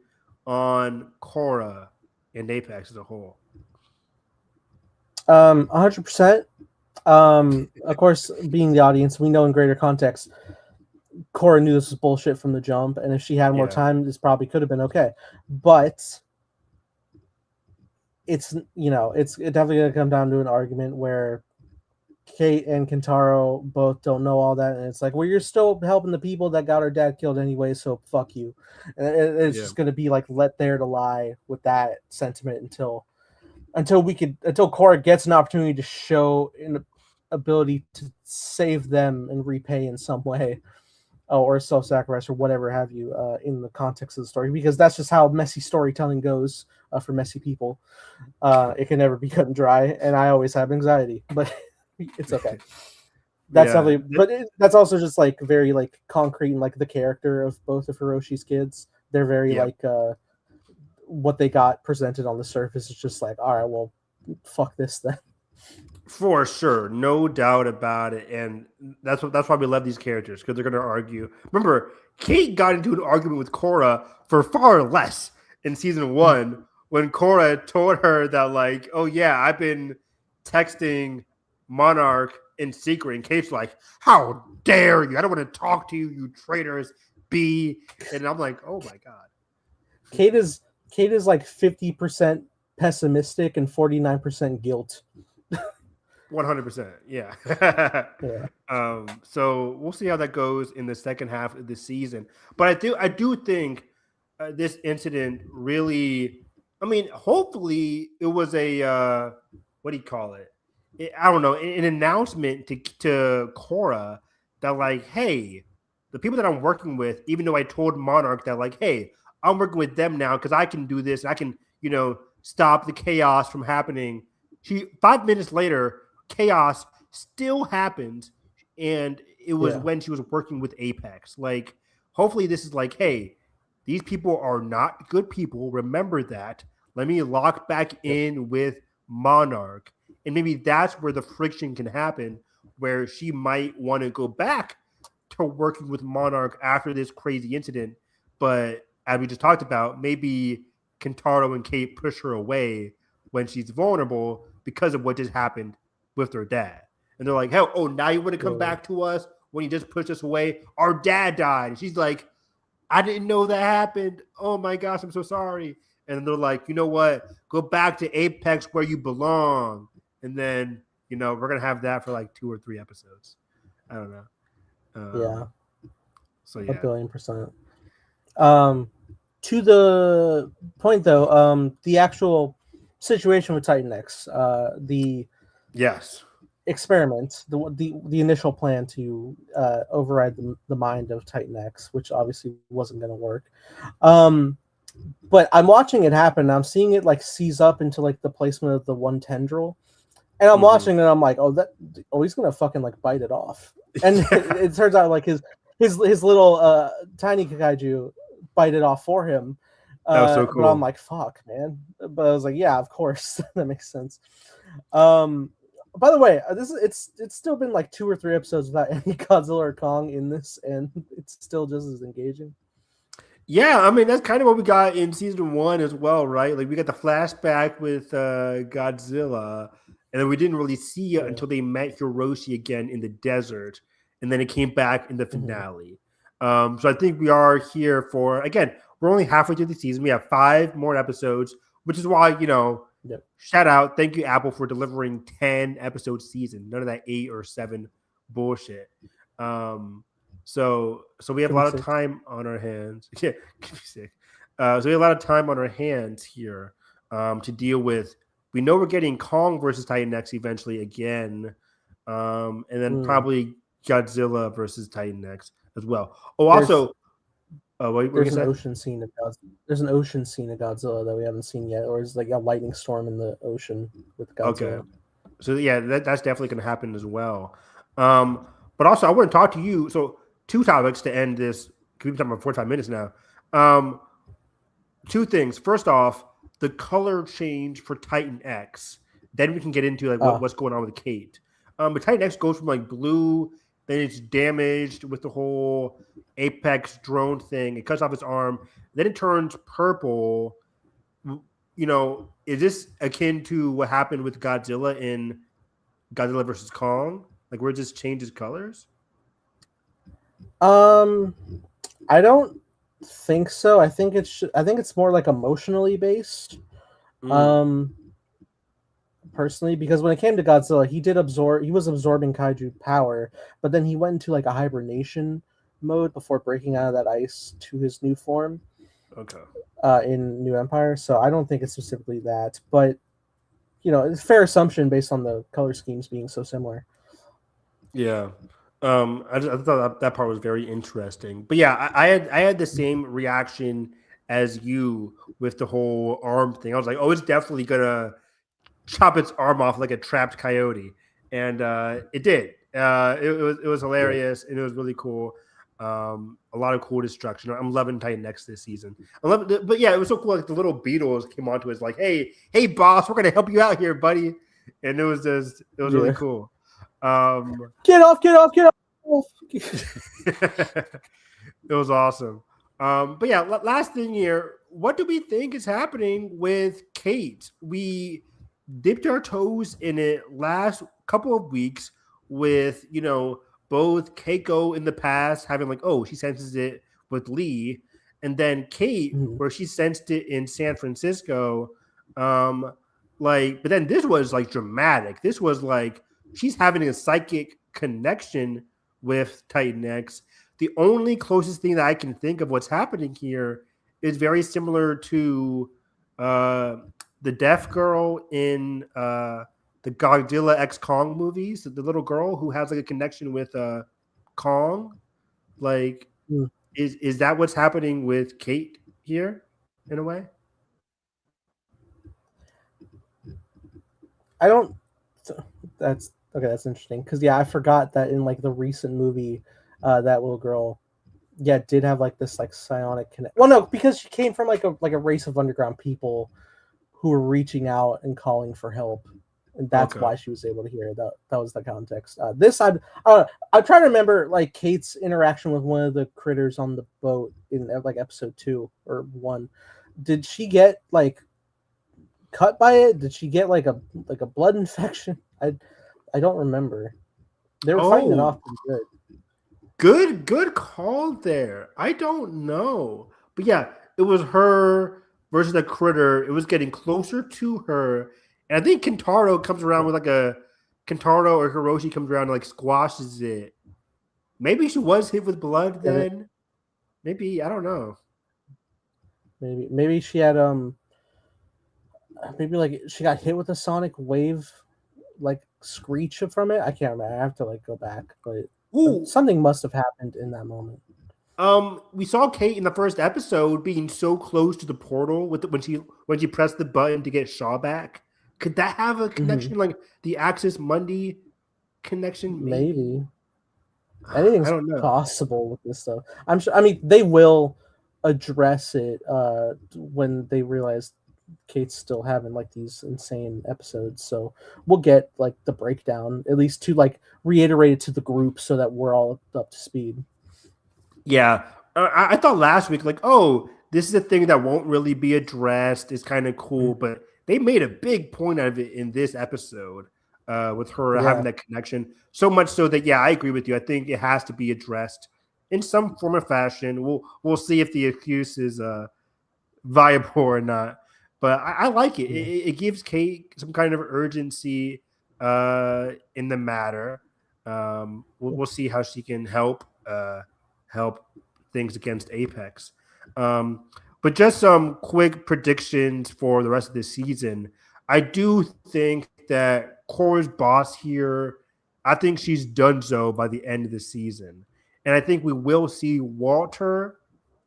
on Korra and Apex as a whole? 100%. Of course, being the audience, we know in greater context, Korra knew this was bullshit from the jump, and if she had more time, this probably could have been okay. But it's definitely gonna come down to an argument where Kate and Kentaro both don't know all that, and it's like, well, you're still helping the people that got our dad killed anyway, so fuck you. And it's just gonna be like let there to lie with that sentiment until Korra gets an opportunity to show an ability to save them and repay in some way, or self-sacrifice or whatever have you, in the context of the story, because that's just how messy storytelling goes for messy people. It can never be cut and dry, and I always have anxiety, but it's okay. That's definitely, but that's also just like very like concrete and like the character of both of Hiroshi's kids. They're very like what they got presented on the surface is just like, all right, well, fuck this then. For sure, no doubt about it, and that's why we love these characters, because they're going to argue. Remember, Kate got into an argument with Korra for far less in season 1 when Korra told her that, like, oh yeah, I've been texting Monarch in secret, and Kate's like, how dare you? I don't want to talk to you, you traitors, B. And I'm like, oh my god. Kate is like 50% pessimistic and 49% guilt. 100%, yeah. So we'll see how that goes in the second half of the season. But I do think this incident really, I mean, hopefully it was a what do you call it? I don't know, an announcement to Korra that, like, hey, the people that I'm working with, even though I told Monarch that, like, hey, I'm working with them now because I can do this. I can, stop the chaos from happening. 5 minutes later, chaos still happened, and it was when she was working with Apex. Like, hopefully this is like, hey, these people are not good people. Remember that. Let me lock back in with Monarch. And maybe that's where the friction can happen, where she might want to go back to working with Monarch after this crazy incident. But as we just talked about, maybe Kentaro and Kate push her away when she's vulnerable because of what just happened with their dad. And they're like, hell, oh, now you want to come back to us when you just pushed us away? Our dad died. And she's like, I didn't know that happened. Oh my gosh, I'm so sorry. And they're like, you know what? Go back to Apex where you belong. And then, we're going to have that for like 2 or 3 episodes. I don't know. So yeah. 1,000,000,000%. To the point though, the actual situation with Titan X, the experiment, the initial plan to override the mind of Titan X, which obviously wasn't going to work. But I'm watching it happen. And I'm seeing it like seize up into like the placement of the one tendril, and I'm watching it. And I'm like, he's gonna fucking like bite it off. And it turns out like his little tiny kaiju bite it off for him. That was so cool. But I'm like, fuck, man. But I was like, yeah, of course. That makes sense. By the way, it's still been like 2 or 3 episodes without any Godzilla or Kong in this, and it's still just as engaging. Yeah, I mean, that's kind of what we got in season 1 as well, right? Like, we got the flashback with Godzilla, and then we didn't really see it until they met Hiroshi again in the desert, and then it came back in the finale. So I think we are here for, again, we're only halfway through the season. We have 5 more episodes, which is why, Yep. shout out. Thank you, Apple, for delivering 10 episode season. None of that 8 or 7 bullshit. So we have a lot of time on our hands. Yeah, could be sick. So we have a lot of time on our hands here to deal with. We know we're getting Kong versus Titan X eventually again, and then probably Godzilla versus Titan X as well. Oh, also, there's an ocean scene of Godzilla. There's an ocean scene of Godzilla that we haven't seen yet, or is like a lightning storm in the ocean with Godzilla. Okay, so yeah, that's definitely going to happen as well. But also, I want to talk to you. So 2 topics to end this. We've been talking about 45 minutes now. 2 things. First off, the color change for Titan X. Then we can get into like what's going on with Kate. But Titan X goes from like blue, then it's damaged with the whole Apex drone thing. It cuts off its arm. Then it turns purple. Is this akin to what happened with Godzilla in Godzilla versus Kong? Like where it just changes colors? I don't think so. I think it's more like emotionally based. Personally, because when it came to Godzilla, he was absorbing kaiju power, but then he went into like a hibernation mode before breaking out of that ice to his new form. Okay. In New Empire, so I don't think it's specifically that, but it's a fair assumption based on the color schemes being so similar. Yeah. I thought that part was very interesting. But yeah, I had the same reaction as you with the whole arm thing. I was like, oh, it's definitely gonna chop its arm off like a trapped coyote, and it did. It was hilarious and it was really cool. A lot of cool destruction. I'm loving Titan X this season. But yeah, it was so cool. Like the little beetles came onto us, like, hey, boss, we're gonna help you out here, buddy. And it was really cool. Get off! It was awesome. But yeah, last thing here. What do we think is happening with Kate? We dipped our toes in it last couple of weeks with, both Keiko in the past having like, oh, she senses it with Lee, and then Kate where she sensed it in San Francisco. But then this was like dramatic. This was like she's having a psychic connection with Titan X. The only closest thing that I can think of what's happening here is very similar to the deaf girl in the Godzilla X Kong movies, the little girl who has like a connection with Kong. Like, is that what's happening with Kate here in a way? I don't. That's okay. That's interesting because I forgot that in like the recent movie, that little girl, did have like this like psionic connect. Well, no, because she came from like a race of underground people who were reaching out and calling for help, and that's why she was able to hear it. That was the context. I'm trying to remember like Kate's interaction with one of the critters on the boat in like episode 2 or 1. Did she get like cut by it? Did she get like a blood infection? I don't remember. They were fighting it off pretty good. Good call there. I don't know, but yeah, it was her versus the critter. It was getting closer to her, and I think Kentaro comes around with like a Kentaro or Hiroshi comes around and like squashes it. Maybe she was hit with blood then. Maybe, I don't know. Maybe she had maybe like she got hit with a sonic wave, like screech from it. I can't remember. I have to like go back, but something must have happened in that moment. We saw Kate in the first episode being so close to the portal when she pressed the button to get Shaw back. Could that have a connection, like the Axis Mundi connection? Maybe. Anything's possible with this stuff. I'm sure. I mean, they will address it when they realize Kate's still having like these insane episodes. So we'll get like the breakdown, at least to like reiterate it to the group so that we're all up to speed. Yeah. I thought last week, like, oh, this is a thing that won't really be addressed. It's kind of cool, but they made a big point out of it in this episode with her having that connection. So much so that, I agree with you. I think it has to be addressed in some form or fashion. We'll see if the excuse is viable or not. But I like it. It gives Kate some kind of urgency in the matter. We'll see how she can help things against Apex. But just some quick predictions for the rest of the season. I do think that Cora's boss here, I think she's done so by the end of the season. And I think we will see Walter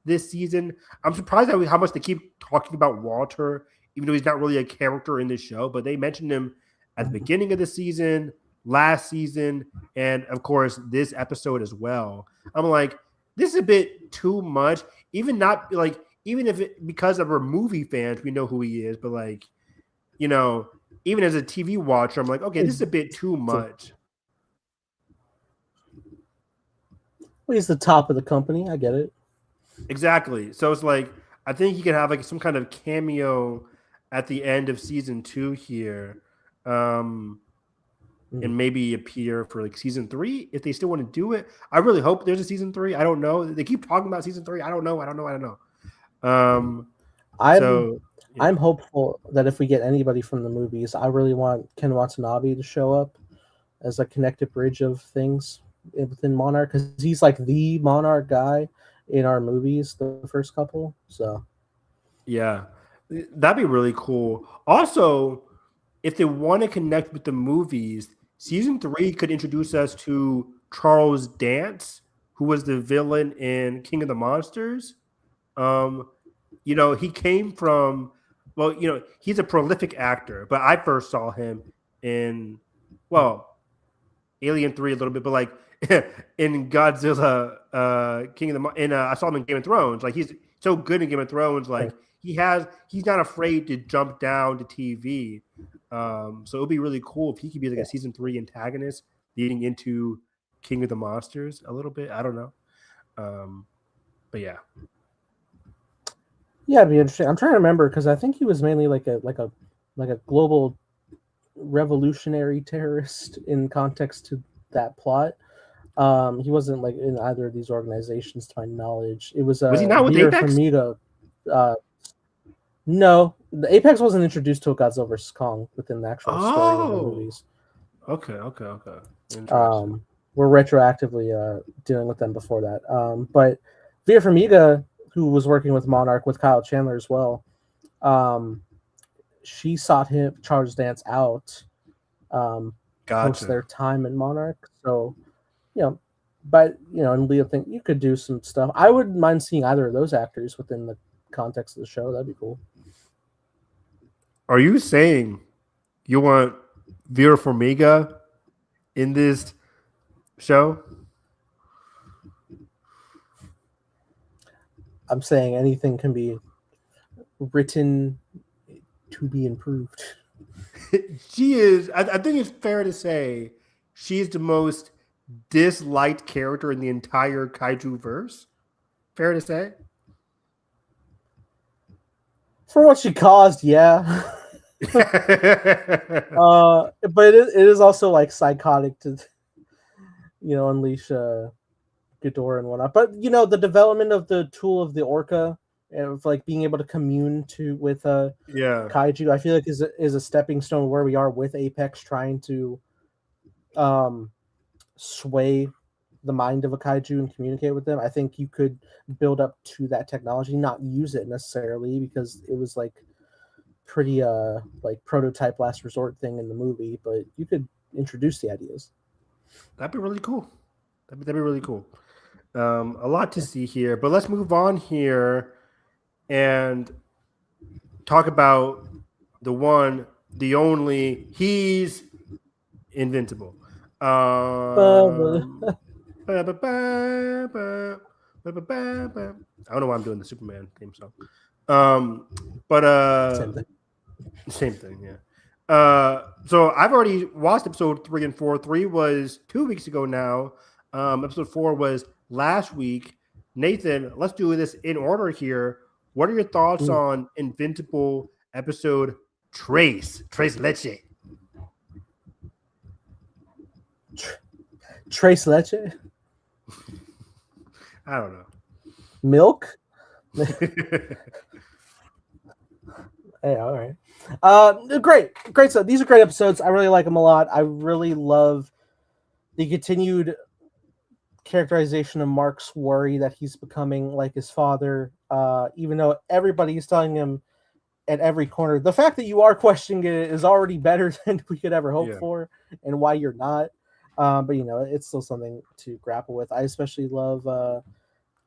this season. I'm surprised at how much they keep talking about Walter, even though he's not really a character in the show. But they mentioned him at the beginning of the season, last season, and of course this episode as well. I'm like, this is a bit too much. Even if it because of our movie fans, we know who he is, but like, even as a TV watcher, I'm like, okay, this is a bit too much. Well, he's the top of the company. I get it. Exactly. So it's like, I think he could have like some kind of cameo at the end of season 2 here. And maybe appear for like season 3 if they still want to do it. I really hope there's a season 3. I don't know. They keep talking about season 3. I don't know. I'm hopeful that if we get anybody from the movies, I really want Ken Watanabe to show up as a connected bridge of things within Monarch, because he's like the Monarch guy in our movies, the first couple. So yeah, that'd be really cool. Also, if they want to connect with the movies, season 3 could introduce us to Charles Dance, who was the villain in King of the Monsters. He came from, he's a prolific actor, but I first saw him in, Alien 3 a little bit, but like in Godzilla, I saw him in Game of Thrones. Like, he's so good in Game of Thrones. Like, he's not afraid to jump down to TV. So it would be really cool if he could be like a season 3 antagonist leading into King of the Monsters a little bit. I don't know. But yeah. Yeah, it'd be interesting. I'm trying to remember because I think he was mainly like a global revolutionary terrorist in context to that plot. He wasn't like in either of these organizations, to my knowledge. It was he not with Apex? Farmiga. No, the Apex wasn't introduced to Godzilla vs. Kong within the actual story of the movies. Okay. We're retroactively dealing with them before that. But Vera Farmiga, who was working with Monarch with Kyle Chandler as well, she sought Charles Dance out post their time in Monarch. So, and Leo think you could do some stuff. I wouldn't mind seeing either of those actors within the context of the show. That'd be cool. Are you saying you want Vera Farmiga in this show? I'm saying anything can be written to be improved. She is. I think it's fair to say she's the most disliked character in the entire kaiju verse. Fair to say? For what she caused, yeah. But it is also like psychotic to, unleash Ghidorah and whatnot. But the development of the tool of the orca, of like being able to commune with kaiju, I feel like is a stepping stone where we are with Apex trying to sway the mind of a kaiju and communicate with them. I think you could build up to that technology, not use it necessarily because it was like pretty like prototype last resort thing in the movie, but you could introduce the ideas. That'd be really cool. That'd be really cool. A lot to see here, but let's move on here and talk about the one, the only. He's Invincible. I don't know why I'm doing the Superman theme song. Same thing, yeah. So I've already watched episode 3 and 4. 3 was 2 weeks ago now. Episode 4 was last week. Nathan, let's do this in order here. What are your thoughts on Invincible episode Tres Leche? Tres Leche? I don't know. Milk. Yeah, all right. Great stuff. These are great episodes. I really like them a lot. I really love the continued characterization of Mark's worry that he's becoming like his father. Even though everybody's telling him at every corner, the fact that you are questioning it is already better than we could ever hope for, and why you're not. But it's still something to grapple with. I especially love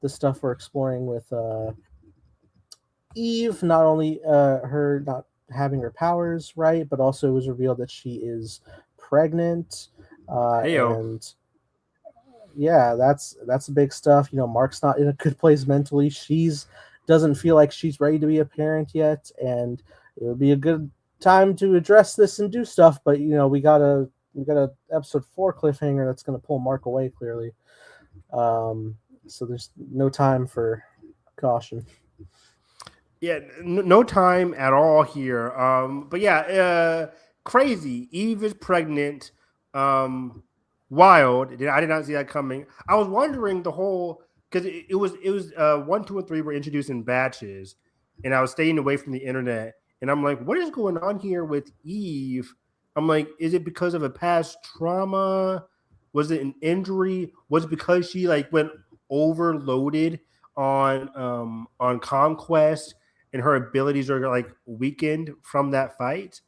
the stuff we're exploring with Eve, not only her not having her powers right, but also it was revealed that she is pregnant. And yeah, that's big stuff. Mark's not in a good place mentally. She's doesn't feel like she's ready to be a parent yet, and it would be a good time to address this and do stuff. But we got a episode 4 cliffhanger that's going to pull Mark away clearly. So there's no time for caution. Yeah, no time at all here. But yeah, crazy. Eve is pregnant. Wild. I did not see that coming. I was wondering the whole because it was 1, 2, and 3 were introduced in batches, and I was staying away from the internet. And I'm like, what is going on here with Eve? I'm like, is it because of a past trauma? Was it an injury? Was it because she went overloaded on conquest? And her abilities are weakened from that fight.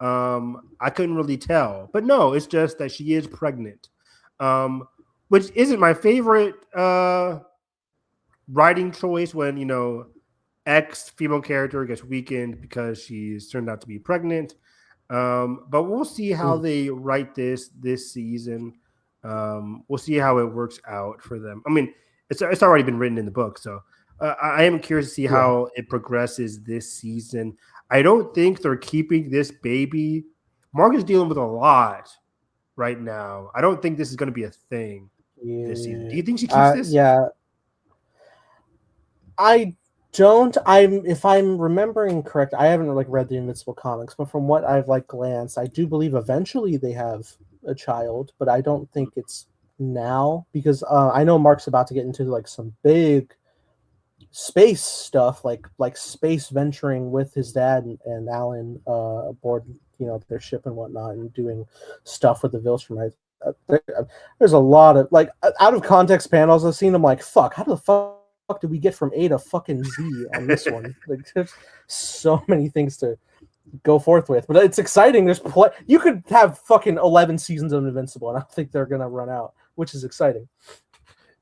I couldn't really tell, but no, it's just that she is pregnant, which isn't my favorite writing choice when X female character gets weakened because she's turned out to be pregnant. But we'll see how they write this season. We'll see how it works out for them. I mean, it's already been written in the book, so. I am curious to see how it progresses this season. I don't think they're keeping this baby. Mark is dealing with a lot right now. I don't think this is going to be a thing this season. Do you think she keeps this? Yeah. I don't. If I'm remembering correct, I haven't read the Invincible comics, but from what I've glanced, I do believe eventually they have a child, but I don't think it's now because I know Mark's about to get into some big space stuff like space venturing with his dad and Alan aboard their ship and whatnot, and doing stuff with the Viltrumite. There's a lot of out of context panels I've seen. I'm fuck, how the fuck did we get from A to fucking Z on this one? There's so many things to go forth with, but it's exciting. You could have fucking 11 seasons of Invincible, and I don't think they're gonna run out, which is exciting.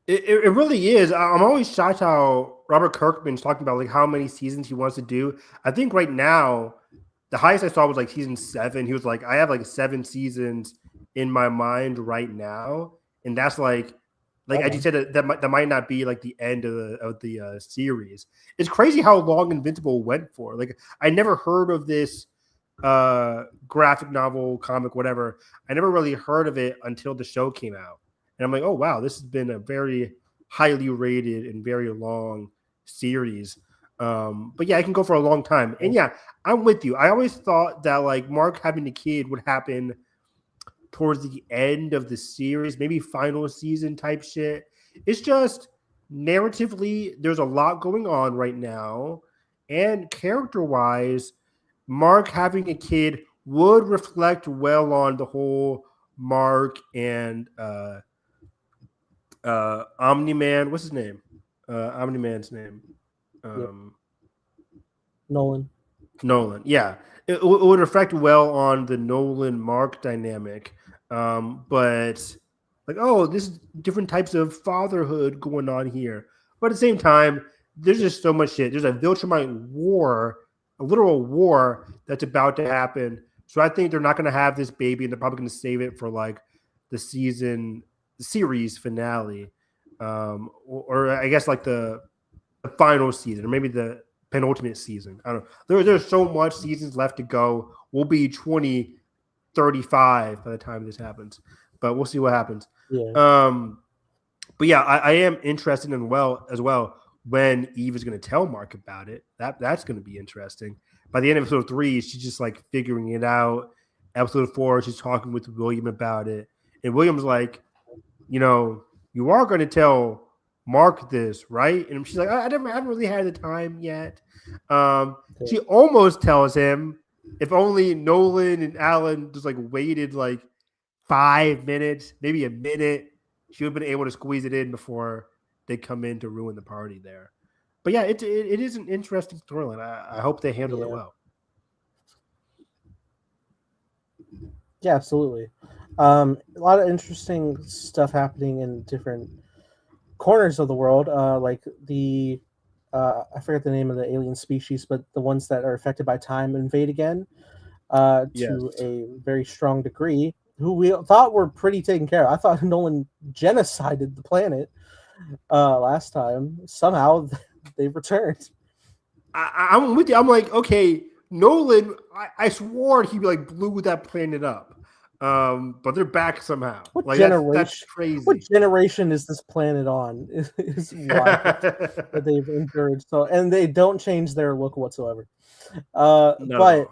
It really is. I'm always shocked how Robert Kirkman's talking about how many seasons he wants to do. I think right now the highest I saw was season 7. He was like, I have 7 seasons in my mind right now, and that's as you said, that might not be the end of the series. It's crazy how long Invincible went for. I never heard of this graphic novel, comic, whatever. I never really heard of it until the show came out. And I'm like, oh, wow, this has been a very highly rated and very long series. But yeah, it can go for a long time. And yeah, I'm with you. I always thought that Mark having a kid would happen towards the end of the series, maybe final season type shit. It's just narratively, there's a lot going on right now. And character-wise, Mark having a kid would reflect well on the whole Mark and Omni-Man, what's his name? Omni-Man's name. Nolan. Yeah. It would reflect well on the Nolan-Mark dynamic. But this is different types of fatherhood going on here. But at the same time, there's just so much shit. There's a Viltrumite war, a literal war that's about to happen. So I think they're not going to have this baby, and they're probably going to save it for the series finale, or I guess the final season, or maybe the penultimate season. I don't know. There's so much seasons left to go. We'll be 2035 by the time this happens, but we'll see what happens. Yeah. But yeah, I am interested in as well when Eve is going to tell Mark about it. That's going to be interesting. By the end of episode 3, she's just figuring it out. Episode 4, she's talking with William about it. And William's you are going to tell mark this, right? And she's like, I haven't really had the time yet. Okay. She almost tells him, if only Nolan and Alan just like waited like 5 minutes, maybe a minute, she would have been able to squeeze it in before they come in to ruin the party there. But yeah, it is an interesting storyline. I hope they handle it well. Yeah, absolutely. A lot of interesting stuff happening in different corners of the world, like the I forget the name of the alien species, but the ones that are affected by time invade again to a very strong degree. Who we thought were pretty taken care of. I thought Nolan genocided the planet last time. Somehow they've returned. I'm with you. I'm like, okay, Nolan. I swore he like blew that planet up, but they're back somehow. What like generation? that's crazy. What generation is this planet on? Is why that they've endured so, and they don't change their look whatsoever. But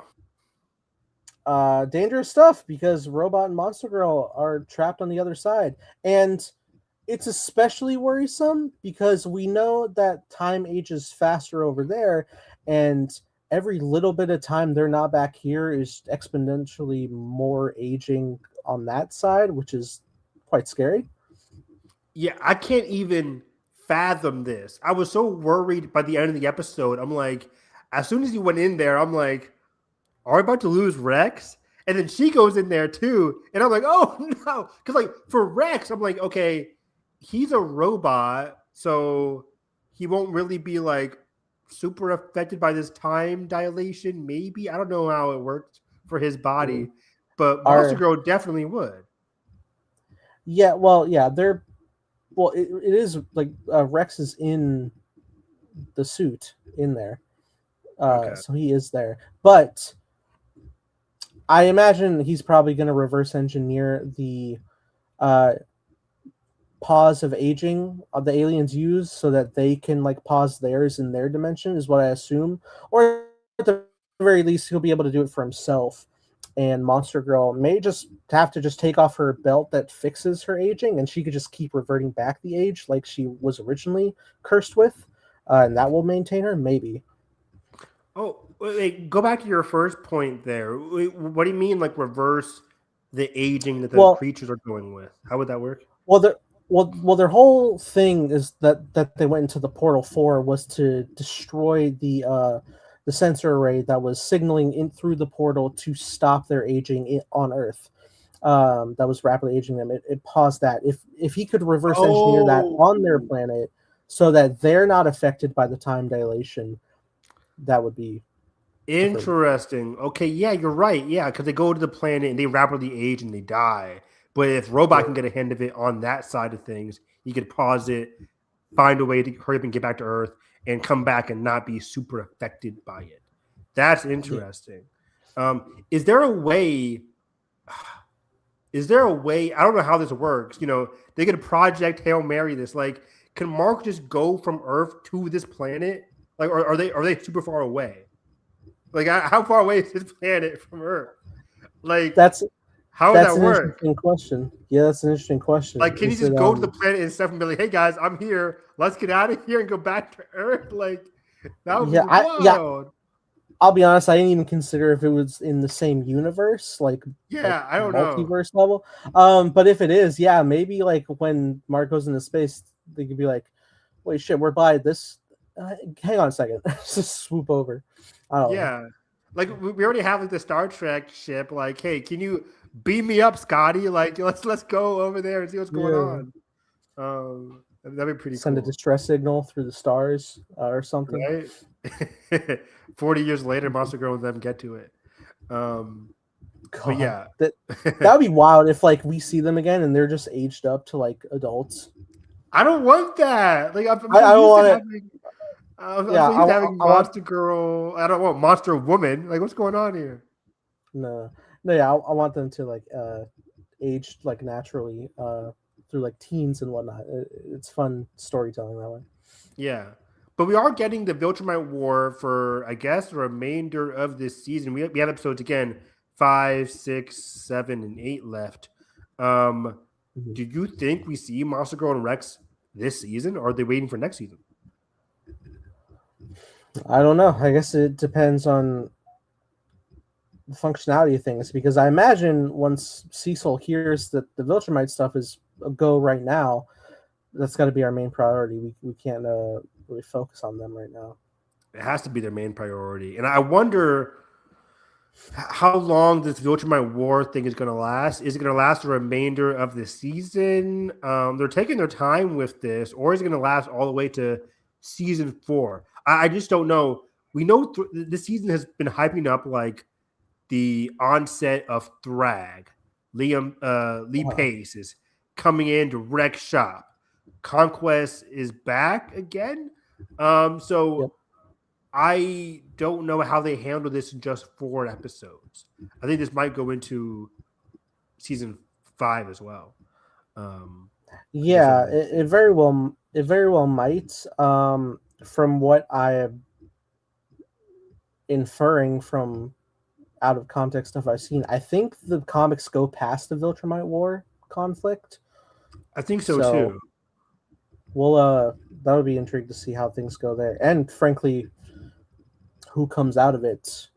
dangerous stuff because Robot and Monster Girl are trapped on the other side, and it's especially worrisome because we know that time ages faster over there, and every little bit of time they're not back here is exponentially more aging on that side, which is quite scary. Yeah, I can't even fathom this. I was so worried by the end of the episode. I'm like, as soon as he went in there, I'm like, are we about to lose Rex? And then she goes in there too. And I'm like, oh no. Because like for Rex, I'm like, okay, he's a robot, so he won't really be like super affected by this time dilation. Maybe. I don't know how it works for his body. But Monster Girl definitely would. Yeah, well, yeah, they're well, it is like Rex is in the suit in there. So he is there. But I imagine he's probably going to reverse engineer the pause of aging the aliens use so that they can like pause theirs in their dimension is what I assume. Or at the very least he'll be able to do it for himself. And Monster Girl may just have to just take off her belt that fixes her aging, and she could just keep reverting back the age like she was originally cursed with, and that will maintain her, maybe. Oh, wait, go back to your first point there. What do you mean, like reverse the aging that the creatures are going with? How would that work? Well, their whole thing is that they went into the portal for was to destroy the sensor array that was signaling in through the portal to stop their aging on Earth. That was rapidly aging them. It paused that. If he could reverse engineer that on their planet so that they're not affected by the time dilation, that would be interesting. Okay, yeah, you're right. Yeah, because they go to the planet and they rapidly age and they die. But if Robot can get a hand of it on that side of things, he could pause it, find a way to hurry up and get back to Earth, and come back and not be super affected by it. That's interesting. Is there a way? I don't know how this works. You know, they could Project Hail Mary this. Like, can Mark just go from Earth to this planet? Like, or are they super far away? Like, how far away is this planet from Earth? Like, how would that work? Interesting question. Yeah, that's an interesting question. Like, can you just go to the planet and stuff and be like, "Hey guys, I'm here. Let's get out of here and go back to Earth"? Like, that would be wild. I'll be honest. I didn't even consider if it was in the same universe, like I don't multiverse level. But if it is, yeah, maybe like when Mark goes into space, they could be like, "Wait, shit, we're by this." Hang on a second. Just swoop over. Like we already have like the Star Trek ship. Like, hey, can you beam me up, Scotty? Like, let's go over there and see what's going on. That'd be pretty Send a distress signal through the stars or something. Right? 40 years later, Monster Girl and them get to it. But yeah. That would be wild if like we see them again and they're just aged up to like adults. I don't want that. Like I don't want it. I'm having Monster Girl. I don't want Monster Woman. Like, what's going on here? No, yeah, I want them to like age like naturally through like teens and whatnot. It's fun storytelling that way. Yeah, but we are getting the Viltrumite War for, I guess, the remainder of this season. We have episodes again 5, 6, 7, and 8 left. Do you think we see Monster Girl and Rex this season, or are they waiting for next season? I don't know. I guess it depends on the functionality of things, because I imagine once Cecil hears that the Viltrumite stuff is a go right now, that's got to be our main priority. We can't really focus on them right now. It has to be their main priority, and I wonder how long this Viltrumite War thing is going to last. Is it going to last the remainder of the season? They're taking their time with this, or is it going to last all the way to season 4? I just don't know. We know this season has been hyping up like the onset of Thrag. Lee Pace is coming in to wreck shop. Conquest is back again. So Yep. I don't know how they handle this in just 4 episodes. I think this might go into season 5 as well. Yeah, it very well might. From what I am inferring from out of context stuff I've seen, I think the comics go past the Viltrumite War conflict. I think so too. We'll that would be intrigued to see how things go there, and frankly, who comes out of it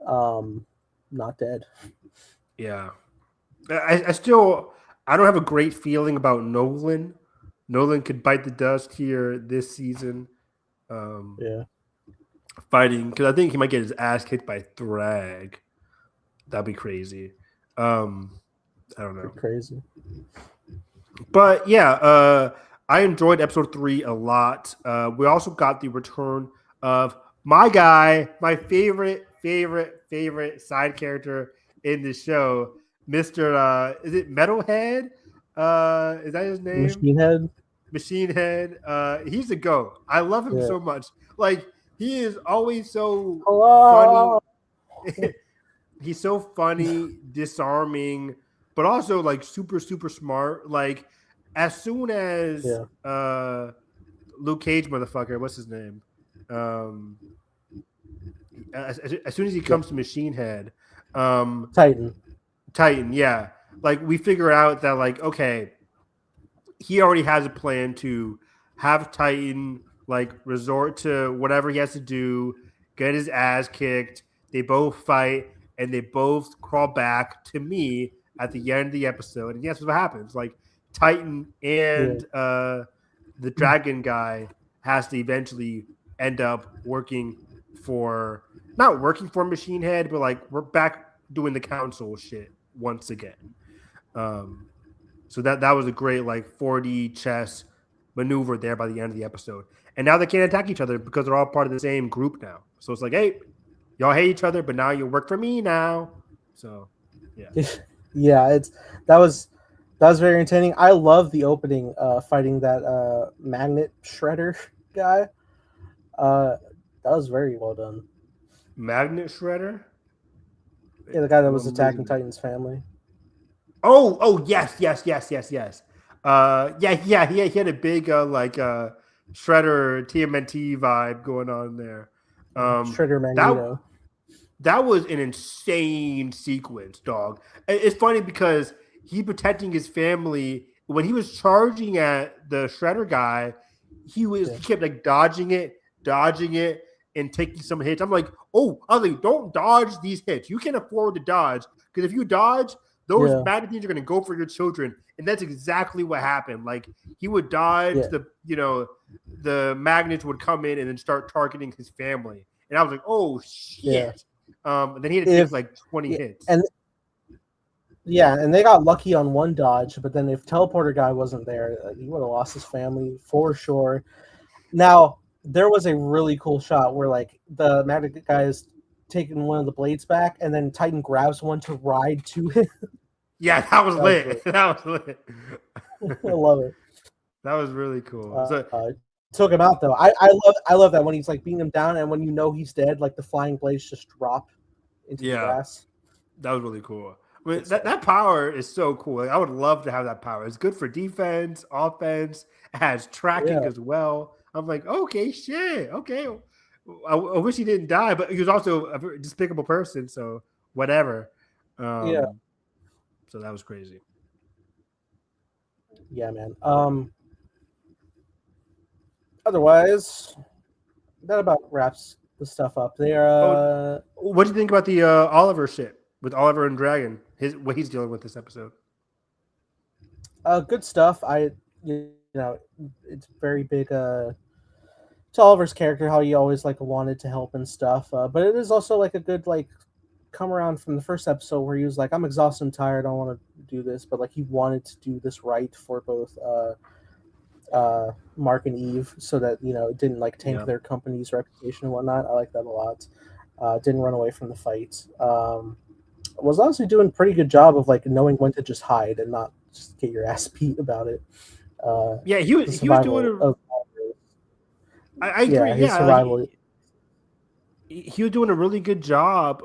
not dead. Yeah, I still don't have a great feeling about Nolan. Nolan could bite the dust here this season. Yeah, fighting, because I think he might get his ass kicked by Thrag. That'd be crazy. I don't know. Crazy. But yeah, I enjoyed episode 3 a lot. We also got the return of my guy, my favorite side character in the show, Mr. Is it Metalhead? Is that his name? Machine Head. He's a GOAT. I love him so much. Like, he is always so funny. He's so funny, disarming, but also like super smart. Like, as soon as Luke Cage motherfucker, what's his name? As soon as he comes to Machine Head, Titan, yeah. Like, we figure out that, like, okay, he already has a plan to have Titan like resort to whatever he has to do, get his ass kicked. They both fight, and they both crawl back to me at the end of the episode. And guess what happens? Like, Titan and the dragon guy has to eventually end up not working for Machine Head, but like we're back doing the council shit once again. So that was a great like 4D chess maneuver there by the end of the episode. And now they can't attack each other because they're all part of the same group now. So it's like, hey, y'all hate each other, but now you work for me now. So yeah. Yeah, that was very entertaining. I love the opening fighting that magnet shredder guy. That was very well done. Magnet shredder? Yeah, the guy that was attacking Titan's family. Oh, yes. Yeah, he had a big Shredder TMNT vibe going on there. Shredder Magneto. That was an insane sequence, dog. It's funny because he protecting his family. When he was charging at the Shredder guy, he kept like dodging it, and taking some hits. I'm like, don't dodge these hits. You can't afford to dodge, because if you dodge, those magnet things are going to go for your children. And that's exactly what happened. Like, he would dodge the magnets would come in and then start targeting his family. And I was like, oh, shit. And then he had to take like 20 hits. And they got lucky on one dodge, but then if Teleporter guy wasn't there, he would have lost his family for sure. Now, there was a really cool shot where like the magnet guy is taking one of the blades back, and then Titan grabs one to ride to him. Yeah, that was lit. That was lit. I love it. That was really cool. Took him out though. I love that when he's like beating him down, and when you know he's dead, like the flying blades just drop into the grass. That was really cool. I mean, that power is so cool. Like, I would love to have that power. It's good for defense, offense. It has tracking as well. I'm like, okay, shit, okay. I wish he didn't die, but he was also a very despicable person, so whatever. So that was crazy. Yeah, man. Otherwise, that about wraps the stuff up. There. What do you think about the Oliver shit with Oliver and Dragon? What he's dealing with this episode. Good stuff. It's very big. To Oliver's character, how he always like wanted to help and stuff. But it is also like a good like come around from the first episode where he was like, "I'm exhausted, I'm tired, I don't want to do this," but like he wanted to do this right for both Mark and Eve, so that it didn't like tank their company's reputation and whatnot. I like that a lot. Didn't run away from the fight. Was honestly doing a pretty good job of like knowing when to just hide and not just get your ass beat about it. He was doing I agree. His survival. He was doing a really good job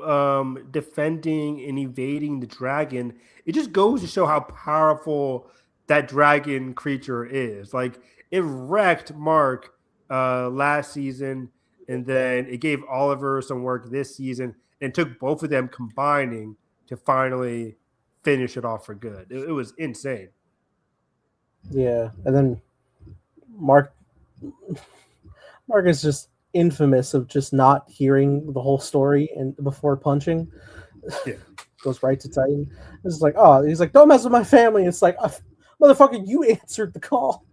defending and evading the dragon. It just goes to show how powerful that dragon creature is. Like, it wrecked Mark last season, and then it gave Oliver some work this season, and took both of them combining to finally finish it off for good. It was insane. Yeah, and then Mark is just infamous of just not hearing the whole story and before punching. Yeah. Goes right to Titan. It's like, oh, he's like, don't mess with my family. It's like, motherfucker, you answered the call.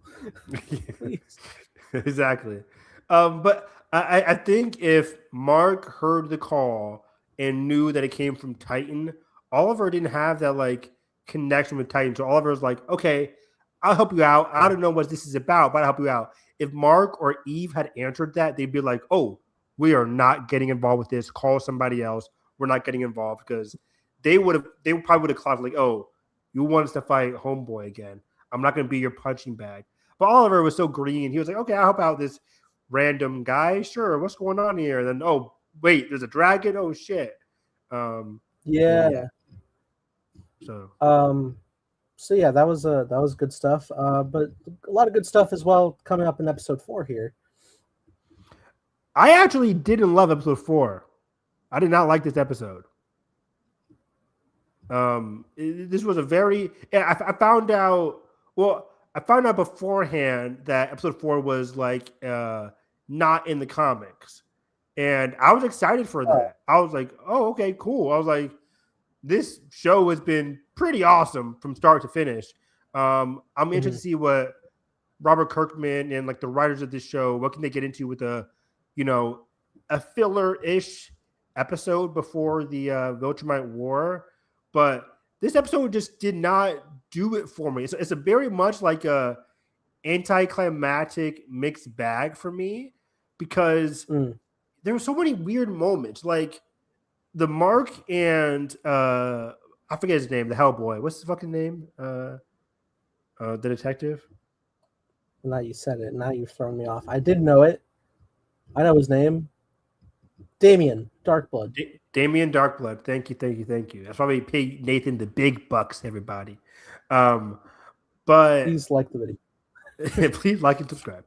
Exactly. But I think if Mark heard the call and knew that it came from Titan, Oliver didn't have that like connection with Titan. So Oliver was like, okay, I'll help you out. I don't know what this is about, but I'll help you out. If Mark or Eve had answered that, they'd be like, oh, we are not getting involved with this. Call somebody else. We're not getting involved, because they probably would have clapped like, oh, you want us to fight Homeboy again. I'm not going to be your punching bag. But Oliver was so green. He was like, okay, I'll help out this random guy. Sure. What's going on here? And then, oh, wait, there's a dragon. Oh, shit. Yeah. So yeah, that was good stuff. But a lot of good stuff as well coming up in episode 4 here. I actually didn't love episode 4. I did not like this episode. This was a very. I found out. Well, I found out beforehand that episode 4 was like not in the comics, and I was excited for that. I was like, oh, okay, cool. I was like, this show has been pretty awesome from start to finish. I'm interested to see what Robert Kirkman and like the writers of this show, what can they get into with a filler-ish episode before the Viltrumite War. But this episode just did not do it for me. It's a very much like a anticlimactic mixed bag for me, because there were so many weird moments. Like the Mark and I forget his name, the Hellboy. What's his fucking name? The detective. Now you said it. Now you've thrown me off. I did know it. I know his name. Damien Darkblood. Damien Darkblood. Thank you. That's why we pay Nathan the big bucks, everybody. But please like the video. Please like and subscribe.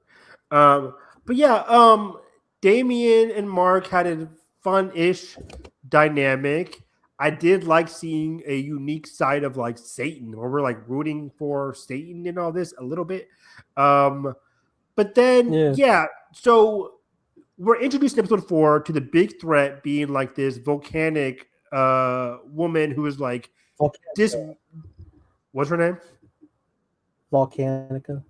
But yeah, Damien and Mark had a fun-ish dynamic. I did like seeing a unique side of like Satan, where we're like rooting for Satan and all this a little bit. But then, so we're introduced in episode 4 to the big threat being like this volcanic woman who is like this. What's her name? Volcanica.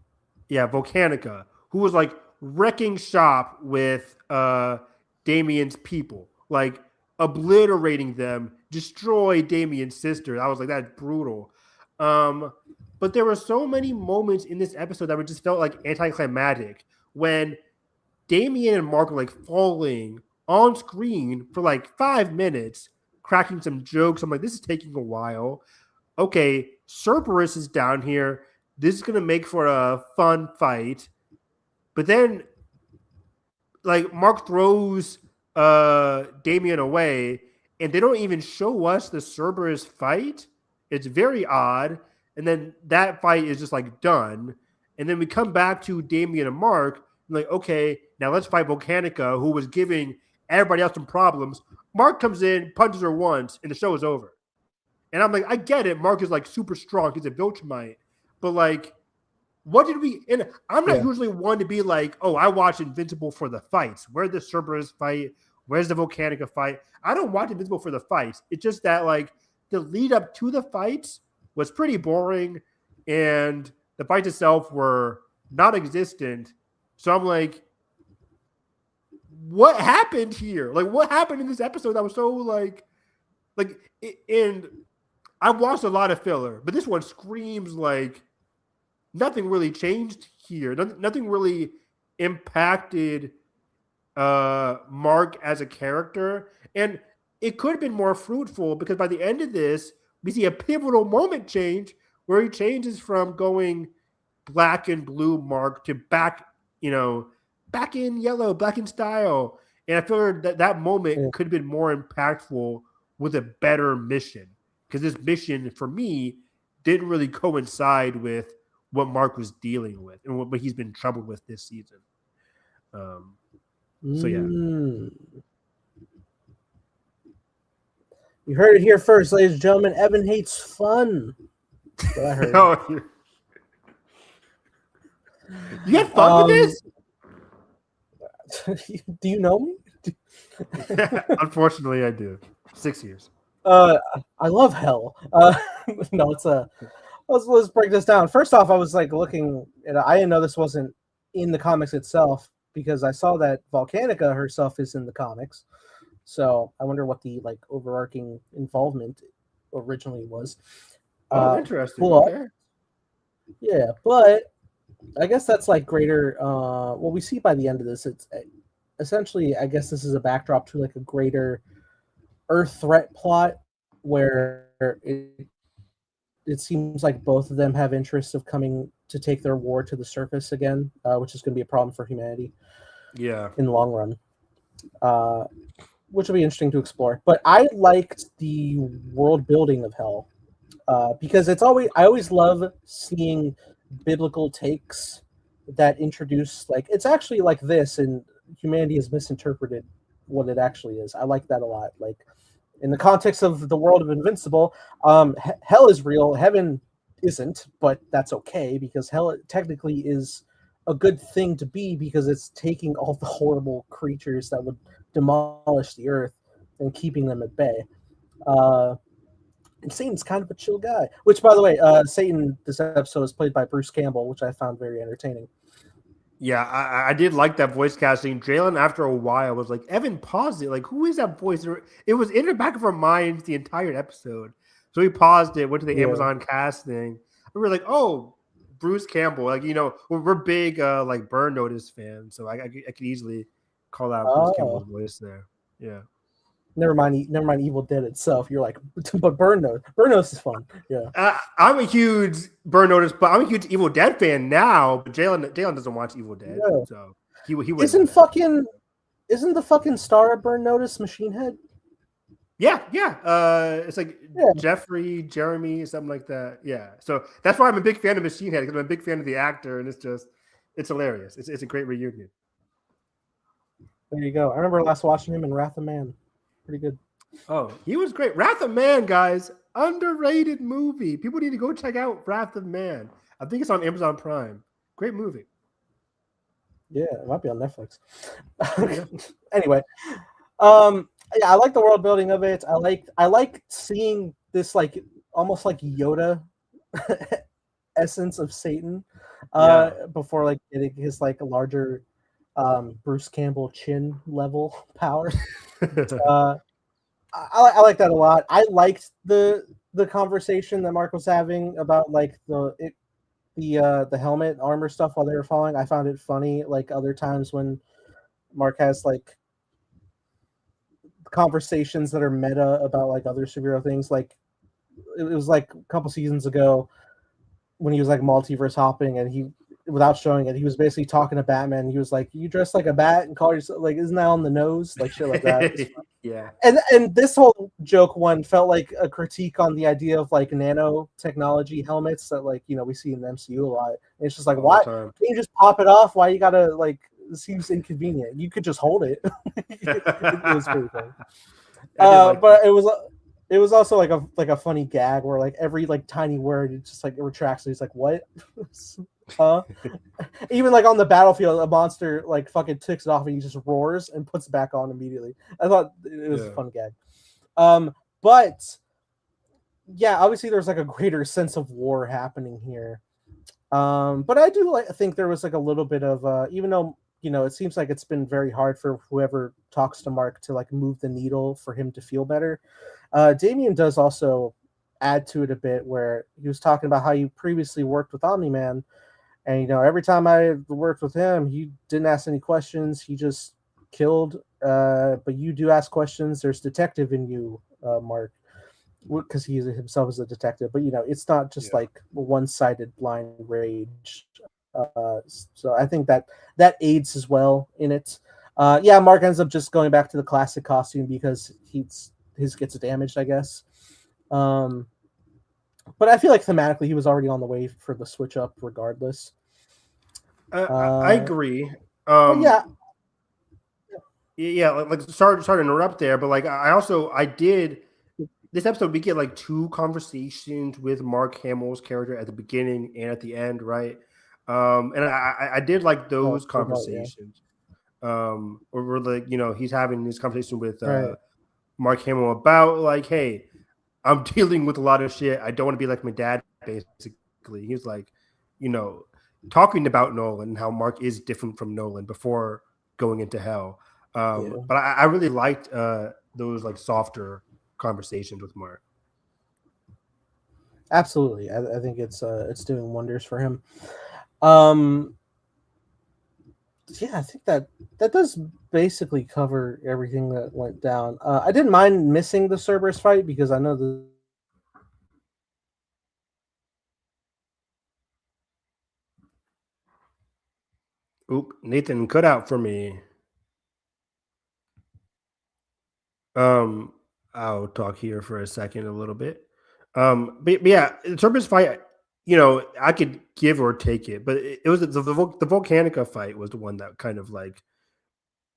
Yeah, Volcanica, who was like wrecking shop with Damien's people, like obliterating them, destroy Damien's sister. I was like, that's brutal. But there were so many moments in this episode that just felt like anticlimactic, when Damien and Mark were like falling on screen for like 5 minutes, cracking some jokes. I'm like, this is taking a while. Okay, Cerberus is down here. This is going to make for a fun fight. But then, like, Mark throws Damien away, and they don't even show us the Cerberus fight. It's very odd. And then that fight is just, like, done. And then we come back to Damien and Mark. I'm like, okay, now let's fight Volcanica, who was giving everybody else some problems. Mark comes in, punches her once, and the show is over. And I'm like, I get it. Mark is, like, super strong. He's a Viltrumite. But, like, what did we? And I'm not Yeah. usually one to be like, oh, I watch Invincible for the fights. Where the Cerberus fight? Where's the Volcanica fight? I don't watch Invincible for the fights. It's just that like the lead up to the fights was pretty boring, and the fights itself were non-existent. So I'm like, what happened here? Like, what happened in this episode that was so like, and I've watched a lot of filler, but this one screams like nothing really changed here. Nothing really impacted Mark as a character, and it could have been more fruitful because by the end of this, we see a pivotal moment change where he changes from going black and blue Mark to back in yellow, black in style. And I feel that moment could have been more impactful with a better mission, because this mission for me didn't really coincide with what Mark was dealing with and what he's been troubled with this season. So yeah. You heard it here first, ladies and gentlemen. Evan hates fun. What I heard. You had fun with this? Do you know me? Unfortunately, I do. 6 years. I love hell. No, it's let's break this down. First off, I was like looking, and I didn't know this wasn't in the comics itself because I saw that Volcanica herself is in the comics. So I wonder what the like overarching involvement originally was. Interesting. But, okay. Yeah, but I guess that's like greater. What we see by the end of this, it's essentially, I guess this is a backdrop to like a greater Earth threat plot where it seems like both of them have interests of coming to take their war to the surface again, which is going to be a problem for humanity. Yeah, in the long run, which will be interesting to explore. But I liked the world building of Hell because I always love seeing biblical takes that introduce like it's actually like this, and humanity has misinterpreted what it actually is. I like that a lot. Like in the context of the world of Invincible, hell is real, heaven isn't, but that's okay because hell technically is a good thing to be because it's taking all the horrible creatures that would demolish the earth and keeping them at bay. And Satan's kind of a chill guy, which, by the way, Satan this episode is played by Bruce Campbell, which I found very entertaining. Yeah, I did like that voice casting. Jalen, after a while, was like, Evan, pause it. Like, who is that voice? It was in the back of our minds the entire episode. So we paused it, went to the Amazon casting. And we were like, oh, Bruce Campbell. Like, we're big like Burn Notice fans. So I could easily call out Bruce Campbell's voice there. Yeah. Never mind Evil Dead itself. You're like, but Burn Notice is fun. Yeah. I'm a huge Burn Notice, but I'm a huge Evil Dead fan now. But Jalen doesn't watch Evil Dead, so he isn't the fucking star of Burn Notice Machine Head? Yeah. It's like Jeffrey, Jeremy, something like that. Yeah. So that's why I'm a big fan of Machine Head because I'm a big fan of the actor, and it's hilarious. It's a great reunion. There you go. I remember last watching him in Wrath of Man. Pretty good. Oh, he was great. Wrath of Man, guys, underrated movie. People need to go check out Wrath of Man. I think it's on Amazon Prime. Great movie. Yeah, it might be on Netflix. Anyway, yeah, I like the world building of it. I like seeing this like almost like Yoda essence of Satan before like getting his like larger Bruce Campbell chin level power. I like that a lot. I liked the conversation that Mark was having about like the helmet armor stuff while they were falling. I found it funny. Like other times when Mark has like conversations that are meta about like other superhero things. Like it was like a couple seasons ago when he was like multiverse hopping and he, without showing it, he was basically talking to Batman. He was like, "You dress like a bat and call yourself like, isn't that on the nose?" Like shit like that. Yeah. And this whole joke one felt like a critique on the idea of like nanotechnology helmets that like we see in the MCU a lot. And it's just like, why can't you just pop it off? Why you gotta like? It seems inconvenient. You could just hold it. It was pretty funny. But it was also like a funny gag where like every like tiny word it just like it retracts. He's like, what? Even like on the battlefield, a monster like fucking ticks it off and he just roars and puts it back on immediately. I thought it was a fun gag. But yeah, obviously there's like a greater sense of war happening here. But I do think there was like a little bit of even though it seems like it's been very hard for whoever talks to Mark to like move the needle for him to feel better. Damian does also add to it a bit, where he was talking about how he previously worked with Omni-Man, and every time I worked with him, he didn't ask any questions. He just killed. But you do ask questions. There's detective in you, Mark, because he himself is a detective. But it's not just like one-sided blind rage. So I think that aids as well in it. Mark ends up just going back to the classic costume because his gets damaged, I guess. But I feel like thematically he was already on the way for the switch up regardless. I agree. Yeah. Like sorry to interrupt there, but like I did this episode, we get like 2 conversations with Mark Hamill's character at the beginning and at the end, right? And I did like those conversations. Where like he's having this conversation with Mark Hamill about like, hey, I'm dealing with a lot of shit. I don't want to be like my dad, basically. He's like, talking about Nolan and how Mark is different from Nolan before going into hell. But I really liked those like softer conversations with Mark. Absolutely. I think it's doing wonders for him. I think that does basically cover everything that went down. I didn't mind missing the Cerberus fight because I know the Oop, Nathan, cut out for me. I'll talk here for a second, a little bit. But yeah, the Cerberus fight, I could give or take it, but it was the Volcanica fight was the one that kind of like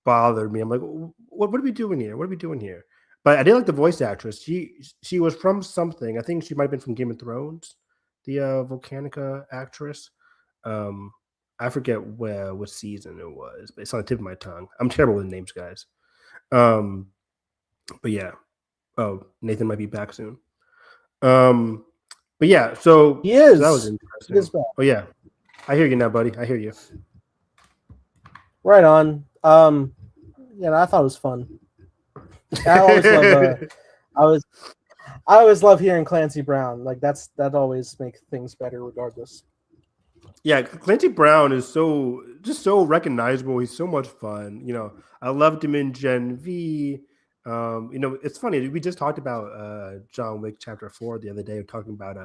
bothered me. I'm like, what are we doing here? What are we doing here? But I did like the voice actress. She was from something. I think she might have been from Game of Thrones, the Volcanica actress. I forget what season it was, but it's on the tip of my tongue. I'm terrible with names, guys. But yeah. Oh, Nathan might be back soon. But yeah, so he is. So that was interesting. Oh yeah, I hear you now, buddy. I hear you. Right on. I thought it was fun. I always love hearing Clancy Brown. Like that always makes things better, regardless. Yeah, Clancy Brown is so recognizable. He's so much fun. I loved him in Gen V. It's funny. We just talked about John Wick Chapter 4 the other day, talking about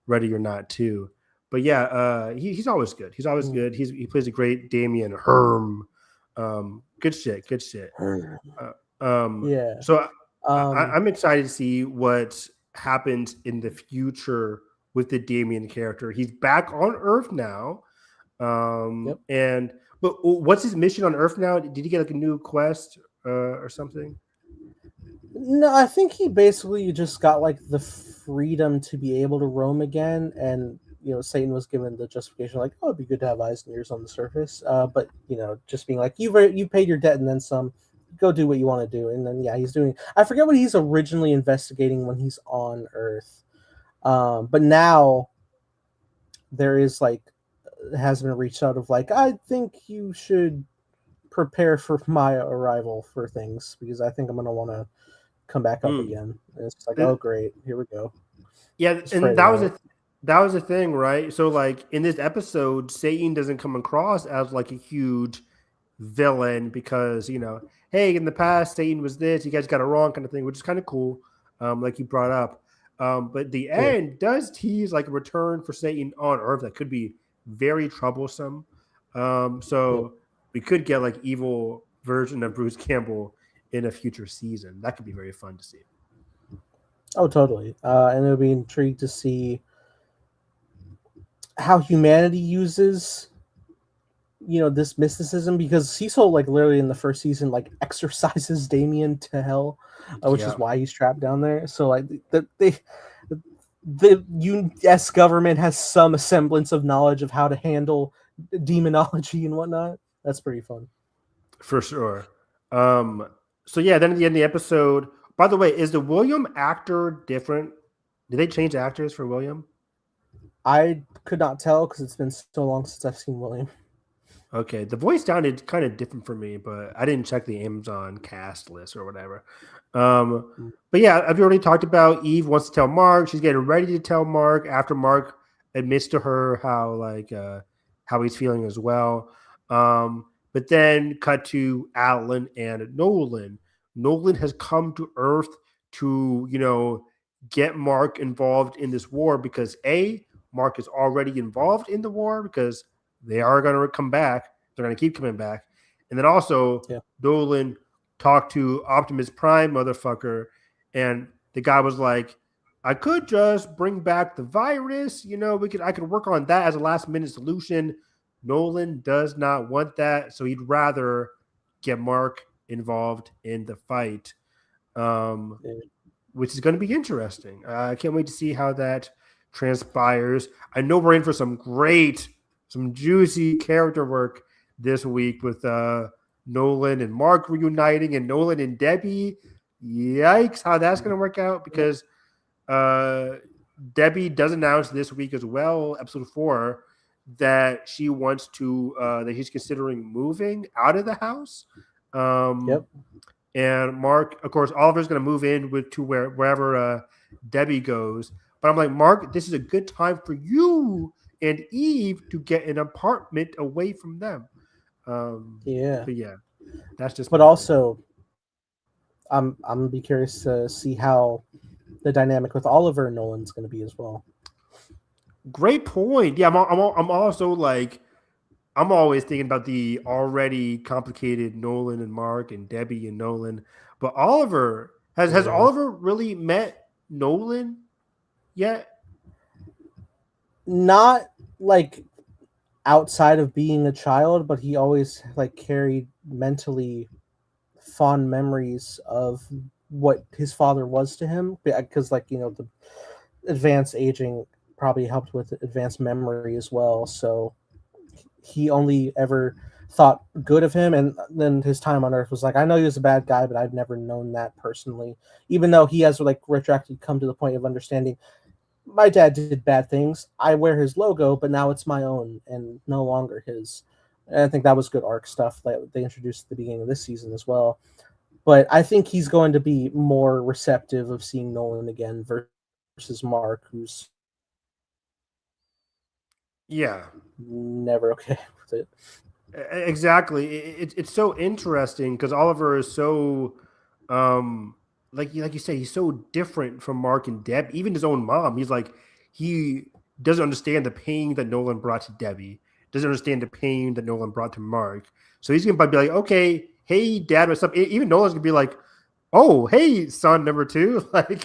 Ready or Not 2. But yeah, he's always good. He's always good. He plays a great Damien Herm. Good shit. So I'm excited to see what happens in the future with the Damien character. He's back on Earth now. But what's his mission on Earth now? Did he get like a new quest or something? No, I think he basically just got like the freedom to be able to roam again, and Satan was given the justification like, oh, it'd be good to have eyes and ears on the surface. But just being like, you paid your debt and then some. Go do what you want to do, and then he's doing. I forget what he's originally investigating when he's on Earth, but now there is like has been reached out of like, I think you should prepare for my arrival for things because I think I'm gonna want to come back up again. And it's like, oh great, here we go. Yeah, and that was the thing, right? So like in this episode, Satan doesn't come across as like a huge villain because hey, in the past Satan was this, you guys got it wrong, kind of thing, which is kind of cool, like you brought up. But the end does tease like a return for Satan on Earth that could be very troublesome. We could get like evil version of Bruce Campbell in a future season. That could be very fun to see. Oh, totally. And it'll be intrigued to see how humanity uses this mysticism, because Cecil like literally in the first season like exorcises Damien to hell, which is why he's trapped down there. So like the U.S. government has some semblance of knowledge of how to handle demonology and whatnot. That's pretty fun. For sure. So yeah, then at the end of the episode, by the way, is the William actor different? Did they change actors for William? I could not tell because it's been so long since I've seen William. Okay, the voice sounded kind of different for me, but I didn't check the Amazon cast list or whatever. But yeah, I've already talked about Eve wants to tell Mark. She's getting ready to tell Mark after Mark admits to her how he's feeling as well. But then cut to Alan and Nolan. Nolan has come to Earth to get Mark involved in this war because Mark is already involved in the war because they are going to come back. They're going to keep coming back. And then also, Nolan talked to Optimus Prime, motherfucker, and the guy was like, I could just bring back the virus. I could work on that as a last minute solution. Nolan does not want that, so he'd rather get Mark involved in the fight, which is going to be interesting. I can't wait to see how that transpires. I know we're in for some juicy character work this week with Nolan and Mark reuniting and Nolan and Debbie. Yikes, how that's going to work out because Debbie does announce this week as well, episode 4, that she wants to that he's considering moving out of the house. And Mark, of course, Oliver's going to move in to wherever Debbie goes. But I'm like, Mark, this is a good time for you and Eve to get an apartment away from them. But yeah, that's just. But also, I'm gonna be curious to see how the dynamic with Oliver and Nolan's going to be as well. Great point. Yeah, I'm also like, I'm always thinking about the already complicated Nolan and Mark and Debbie and Nolan, but Oliver has Oliver really met Nolan yet? Not like outside of being a child, but he always like carried mentally fond memories of what his father was to him, because the advanced aging probably helped with advanced memory as well. So he only ever thought good of him, and then his time on Earth was like, I know he was a bad guy, but I've never known that personally, even though he has like retroactively come to the point of understanding my dad did bad things. I wear his logo, but now it's my own and no longer his. And I think that was good arc stuff that they introduced at the beginning of this season as well. But I think he's going to be more receptive of seeing Nolan again versus Mark, who's never okay with it. Exactly. It's so interesting because Oliver is so, like you say, he's so different from Mark and Deb. Even his own mom, he doesn't understand the pain that Nolan brought to Debbie. Doesn't understand the pain that Nolan brought to Mark. So he's gonna be like, okay, hey, Dad, what's up? Even Nolan's gonna be like, oh, hey, son number 2. Like,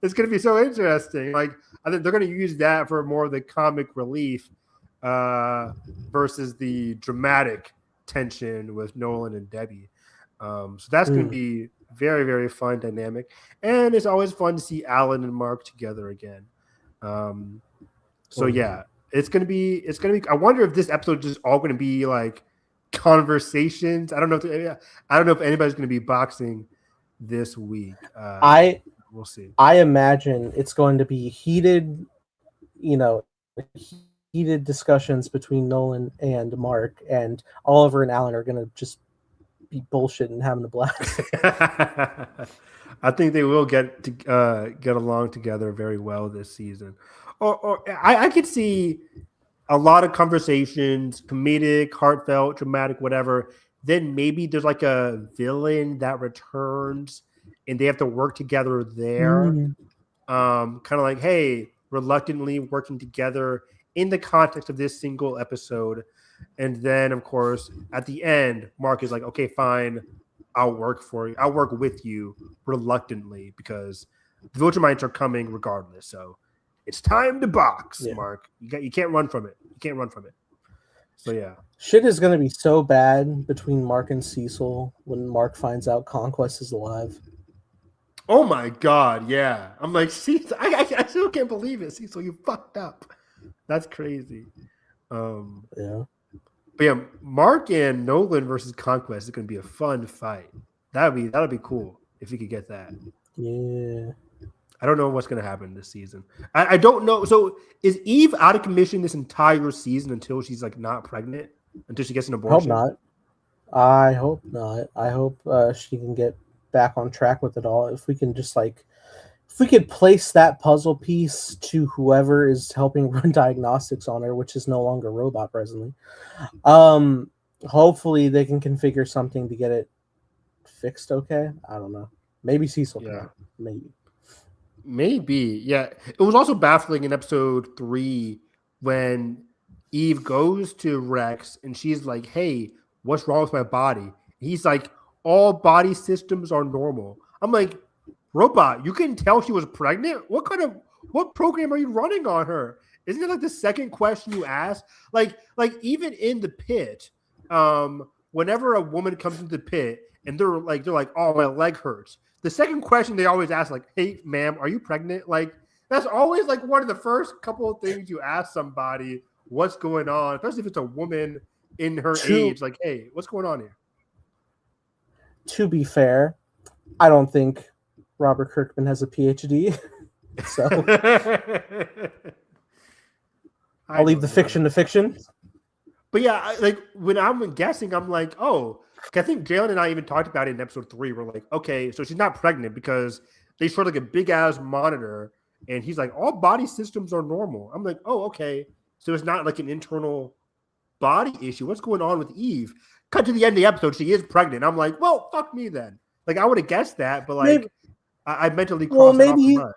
it's gonna be so interesting. Like, I think they're gonna use that for more of the comic relief versus the dramatic tension with Nolan and Debbie. So that's going to be very, very fun dynamic. And it's always fun to see Alan and Mark together again. So yeah, it's going to be, I wonder if this episode is all going to be like conversations. I don't know if anybody's going to be boxing this week. We'll see. I imagine it's going to be heated discussions between Nolan and Mark, and Oliver and Alan are going to just be bullshit and having a blast. I think they will get along together very well this season. Or I could see a lot of conversations, comedic, heartfelt, dramatic, whatever. Then maybe there's like a villain that returns and they have to work together there. Kind of like, hey, reluctantly working together in the context of this single episode. And then, of course, at the end, Mark is like, okay, fine, I'll work for you. I'll work with you reluctantly because the Viltrumites are coming regardless. So it's time to box, Mark. You can't run from it. You can't run from it. So, yeah. Shit is going to be so bad between Mark and Cecil when Mark finds out Conquest is alive. Oh my god, yeah. I'm like, Cecil, I still can't believe it, Cecil. You fucked up. That's crazy. Yeah. But yeah, Mark and Nolan versus Conquest is going to be a fun fight. That'd be cool if we could get that. Yeah. I don't know what's going to happen this season. I don't know. So is Eve out of commission this entire season until she's like not pregnant? Until she gets an I hope abortion? not. I hope not. I hope she can get back on track with it all. If we can just like, if we could place that puzzle piece to whoever is helping run diagnostics on her, which is no longer a robot presently, hopefully they can configure something to get it fixed. Okay, I don't know. Maybe Cecil can. Maybe. Yeah. It was also baffling in episode 3 when Eve goes to Rex and she's like, "Hey, what's wrong with my body?" He's like, "All body systems are normal." I'm like, "Robot, you couldn't tell she was pregnant? What program are you running on her?" Isn't it like the second question you ask? Like even in the pit, whenever a woman comes into the pit and they're like, "Oh, my leg hurts." The second question they always ask, like, "Hey, ma'am, are you pregnant?" Like, that's always like one of the first couple of things you ask somebody, what's going on, especially if it's a woman in her age. Like, hey, what's going on here? To be fair, I don't think Robert Kirkman has a PhD. So I'll leave the fiction to fiction. But yeah, like when I'm guessing, I'm like, oh, I think Jalen and I even talked about it in episode 3. We're like, okay, so she's not pregnant because they showed like a big ass monitor, and he's like, all body systems are normal. I'm like, oh, okay, so it's not like an internal body issue. What's going on with Eve? Cut to the end of the episode, she is pregnant. I'm like, well, fuck me then. Like I would have guessed that, but like I mentally crossed it off my mind.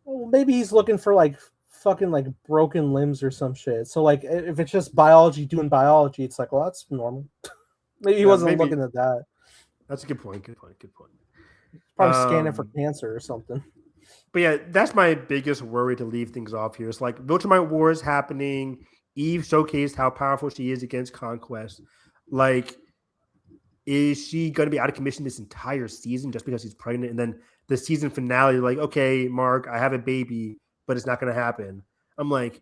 Well, maybe he's looking for like fucking like broken limbs or some shit. So like if it's just biology doing biology, it's like, well, that's normal. Maybe he wasn't looking at that. That's a good point. Good point. Probably scanning for cancer or something. But yeah, that's my biggest worry to leave things off here. It's like Viltrumite War is happening. Eve showcased how powerful she is against Conquest. Like, is she going to be out of commission this entire season just because she's pregnant? And then the season finale, like, okay, Mark, I have a baby, but it's not going to happen. I'm like,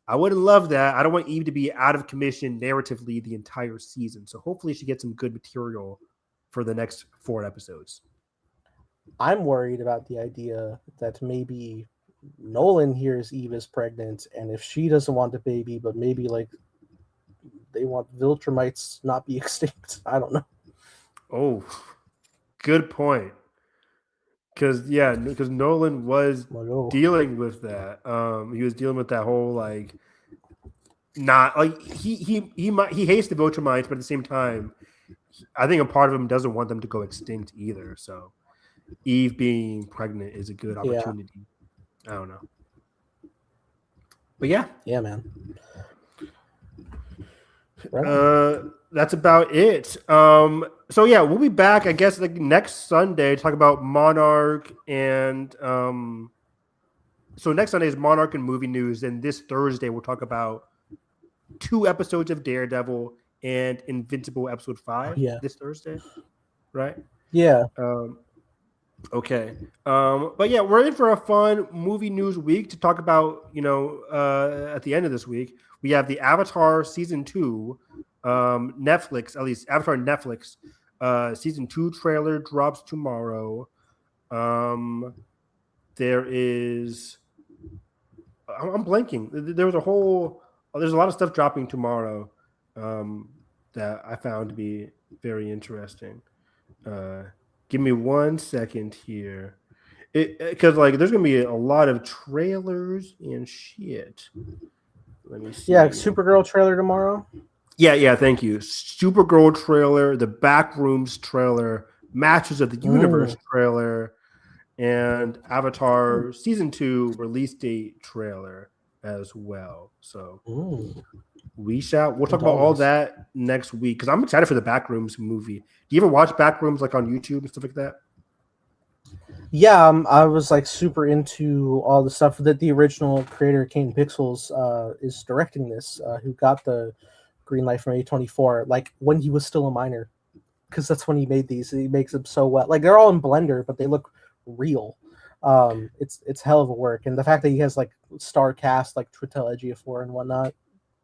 I wouldn't love that. I don't want Eve to be out of commission narratively the entire season. So hopefully she gets some good material for the next 4 episodes. I'm worried about the idea that maybe Nolan hears Eve is pregnant, and if she doesn't want the baby, but maybe like they want Viltrumites not be extinct. I don't know. Oh, good point. Because Nolan was dealing with that. He was dealing with that whole like, not like he hates the Viltrumites, but at the same time, I think a part of him doesn't want them to go extinct either. So Eve being pregnant is a good opportunity. Yeah. I don't know. But yeah. Yeah, man. That's about it. So yeah, we'll be back, I guess, like next Sunday to talk about Monarch and so next Sunday is Monarch and movie news, and this Thursday we'll talk about 2 episodes of Daredevil and Invincible episode 5 this Thursday. Right? Yeah. Okay. But yeah, we're in for a fun movie news week to talk about, at the end of this week. We have the Avatar season 2, Netflix, at least Avatar Netflix, season 2 trailer drops tomorrow. There is, I'm blanking. There's a lot of stuff dropping tomorrow that I found to be very interesting. Give me 1 second here. Because like there's gonna be a lot of trailers and shit. Let me see. Yeah, Supergirl trailer tomorrow. Yeah, thank you. Supergirl trailer, the Backrooms trailer, Masters of the Universe trailer, and Avatar season 2 release date trailer as well. So we'll talk about all that next week because I'm excited for the Backrooms movie. Do you ever watch Backrooms like on YouTube and stuff like that? Yeah, I was like super into all the stuff that the original creator Kane Pixels is directing this. Who got the green light from A24 like when he was still a minor. because that's when he made these. He makes them so well. Like they're all in Blender, but they look real. It's hell of a work, and the fact that he has like star cast like Tritel Ejiofor and whatnot,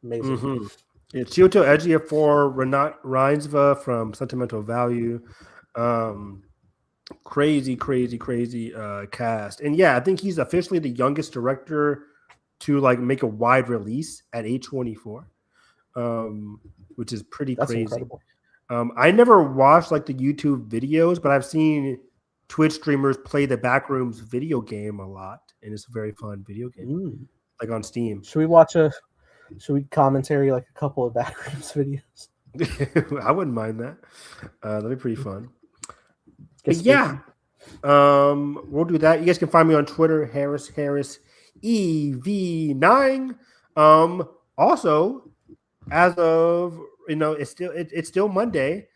amazing. Mm-hmm. Yeah, Chiyoto Ejiofor, Renat Reinsva from Sentimental Value. Crazy cast. And yeah, I think he's officially the youngest director to like make a wide release at age 24, which is pretty crazy. Incredible. I never watched like the YouTube videos, but I've seen Twitch streamers play the Backrooms video game a lot, and it's a very fun video game, like on Steam. Should we commentary like a couple of Backrooms videos? I wouldn't mind that. That'd be pretty fun. Yeah, we'll do that. You guys can find me on Twitter, Harris EV9. Also, as of it's still Monday.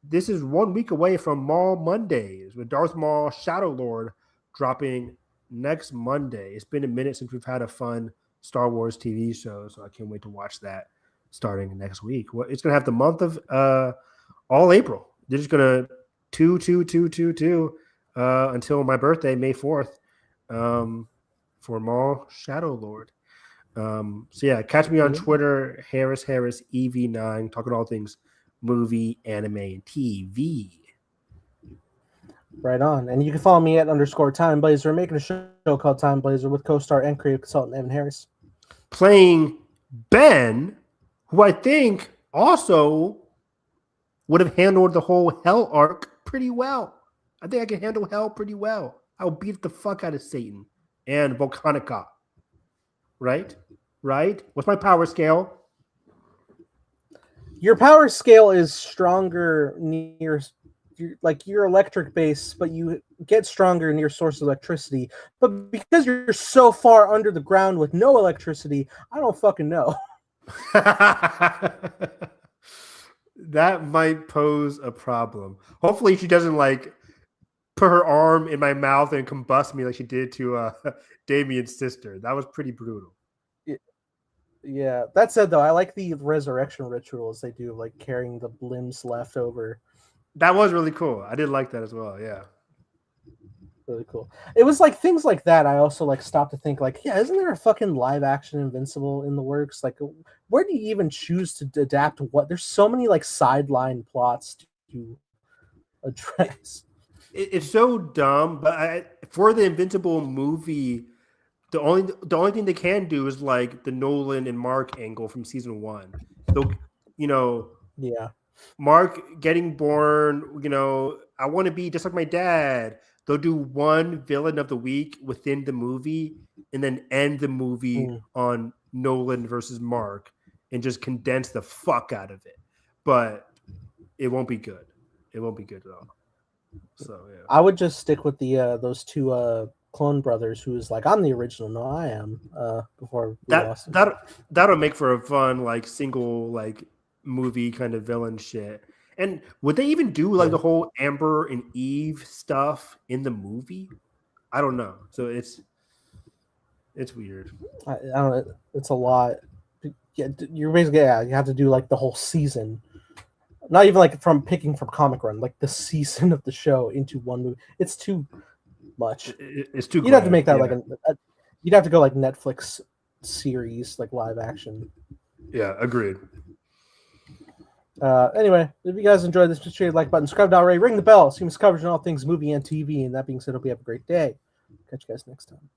This is 1 week away from Maul Mondays with Darth Maul Shadow Lord dropping next Monday. It's been a minute since we've had a fun Star Wars TV show, so I can't wait to watch that starting next week. Well, it's gonna have the month of all April. They're just gonna 2 until my birthday, May 4th, for Maul Shadow Lord. So yeah, catch me on Twitter, Harris EV9, talking all things movie, anime, and TV. Right on. And you can follow me at _Time Blazer, making a show called Time Blazer with co-star and creative consultant Evan Harris. Playing Ben, who I think also would have handled the whole Hell arc pretty well. I think I can handle Hell pretty well. I'll beat the fuck out of Satan and Volcanica. Right? What's my power scale? Your power scale is stronger near like your electric base, but you get stronger near source of electricity. But because you're so far under the ground with no electricity, I don't fucking know. That might pose a problem. Hopefully she doesn't like put her arm in my mouth and combust me like she did to Damien's sister. That was pretty brutal. Yeah. That said, though, I like the resurrection rituals they do, like carrying the limbs left over. That was really cool. I did like that as well. Yeah. Really cool. It was like things like that. I also like stopped to think like, yeah, isn't there a fucking live action Invincible in the works? Like, where do you even choose to adapt what? There's so many like sideline plots to address. It's so dumb, but for the Invincible movie, the only thing they can do is like the Nolan and Mark angle from season 1. So, yeah, Mark getting born, I want to be just like my dad. They'll do one villain of the week within the movie and then end the movie on Nolan versus Mark and just condense the fuck out of it. But it won't be good. It won't be good at all. So yeah, I would just stick with the those two clone brothers who's like, I'm the original. No, I am. Before that'll make for a fun like single like movie kind of villain shit. And would they even do like the whole Amber and Eve stuff in the movie? I don't know. So it's weird. I don't know. It's a lot. Yeah, you're basically you have to do like the whole season. Not even like picking from Comic Run, like the season of the show into one movie. It's too much. It's too. You'd have to make that like you'd have to go like Netflix series, like live action. Yeah, agreed. Anyway, if you guys enjoyed this, just hit the like button, subscribe down, ring the bell, see us coverage on all things movie and TV. And that being said, hope you have a great day. Catch you guys next time.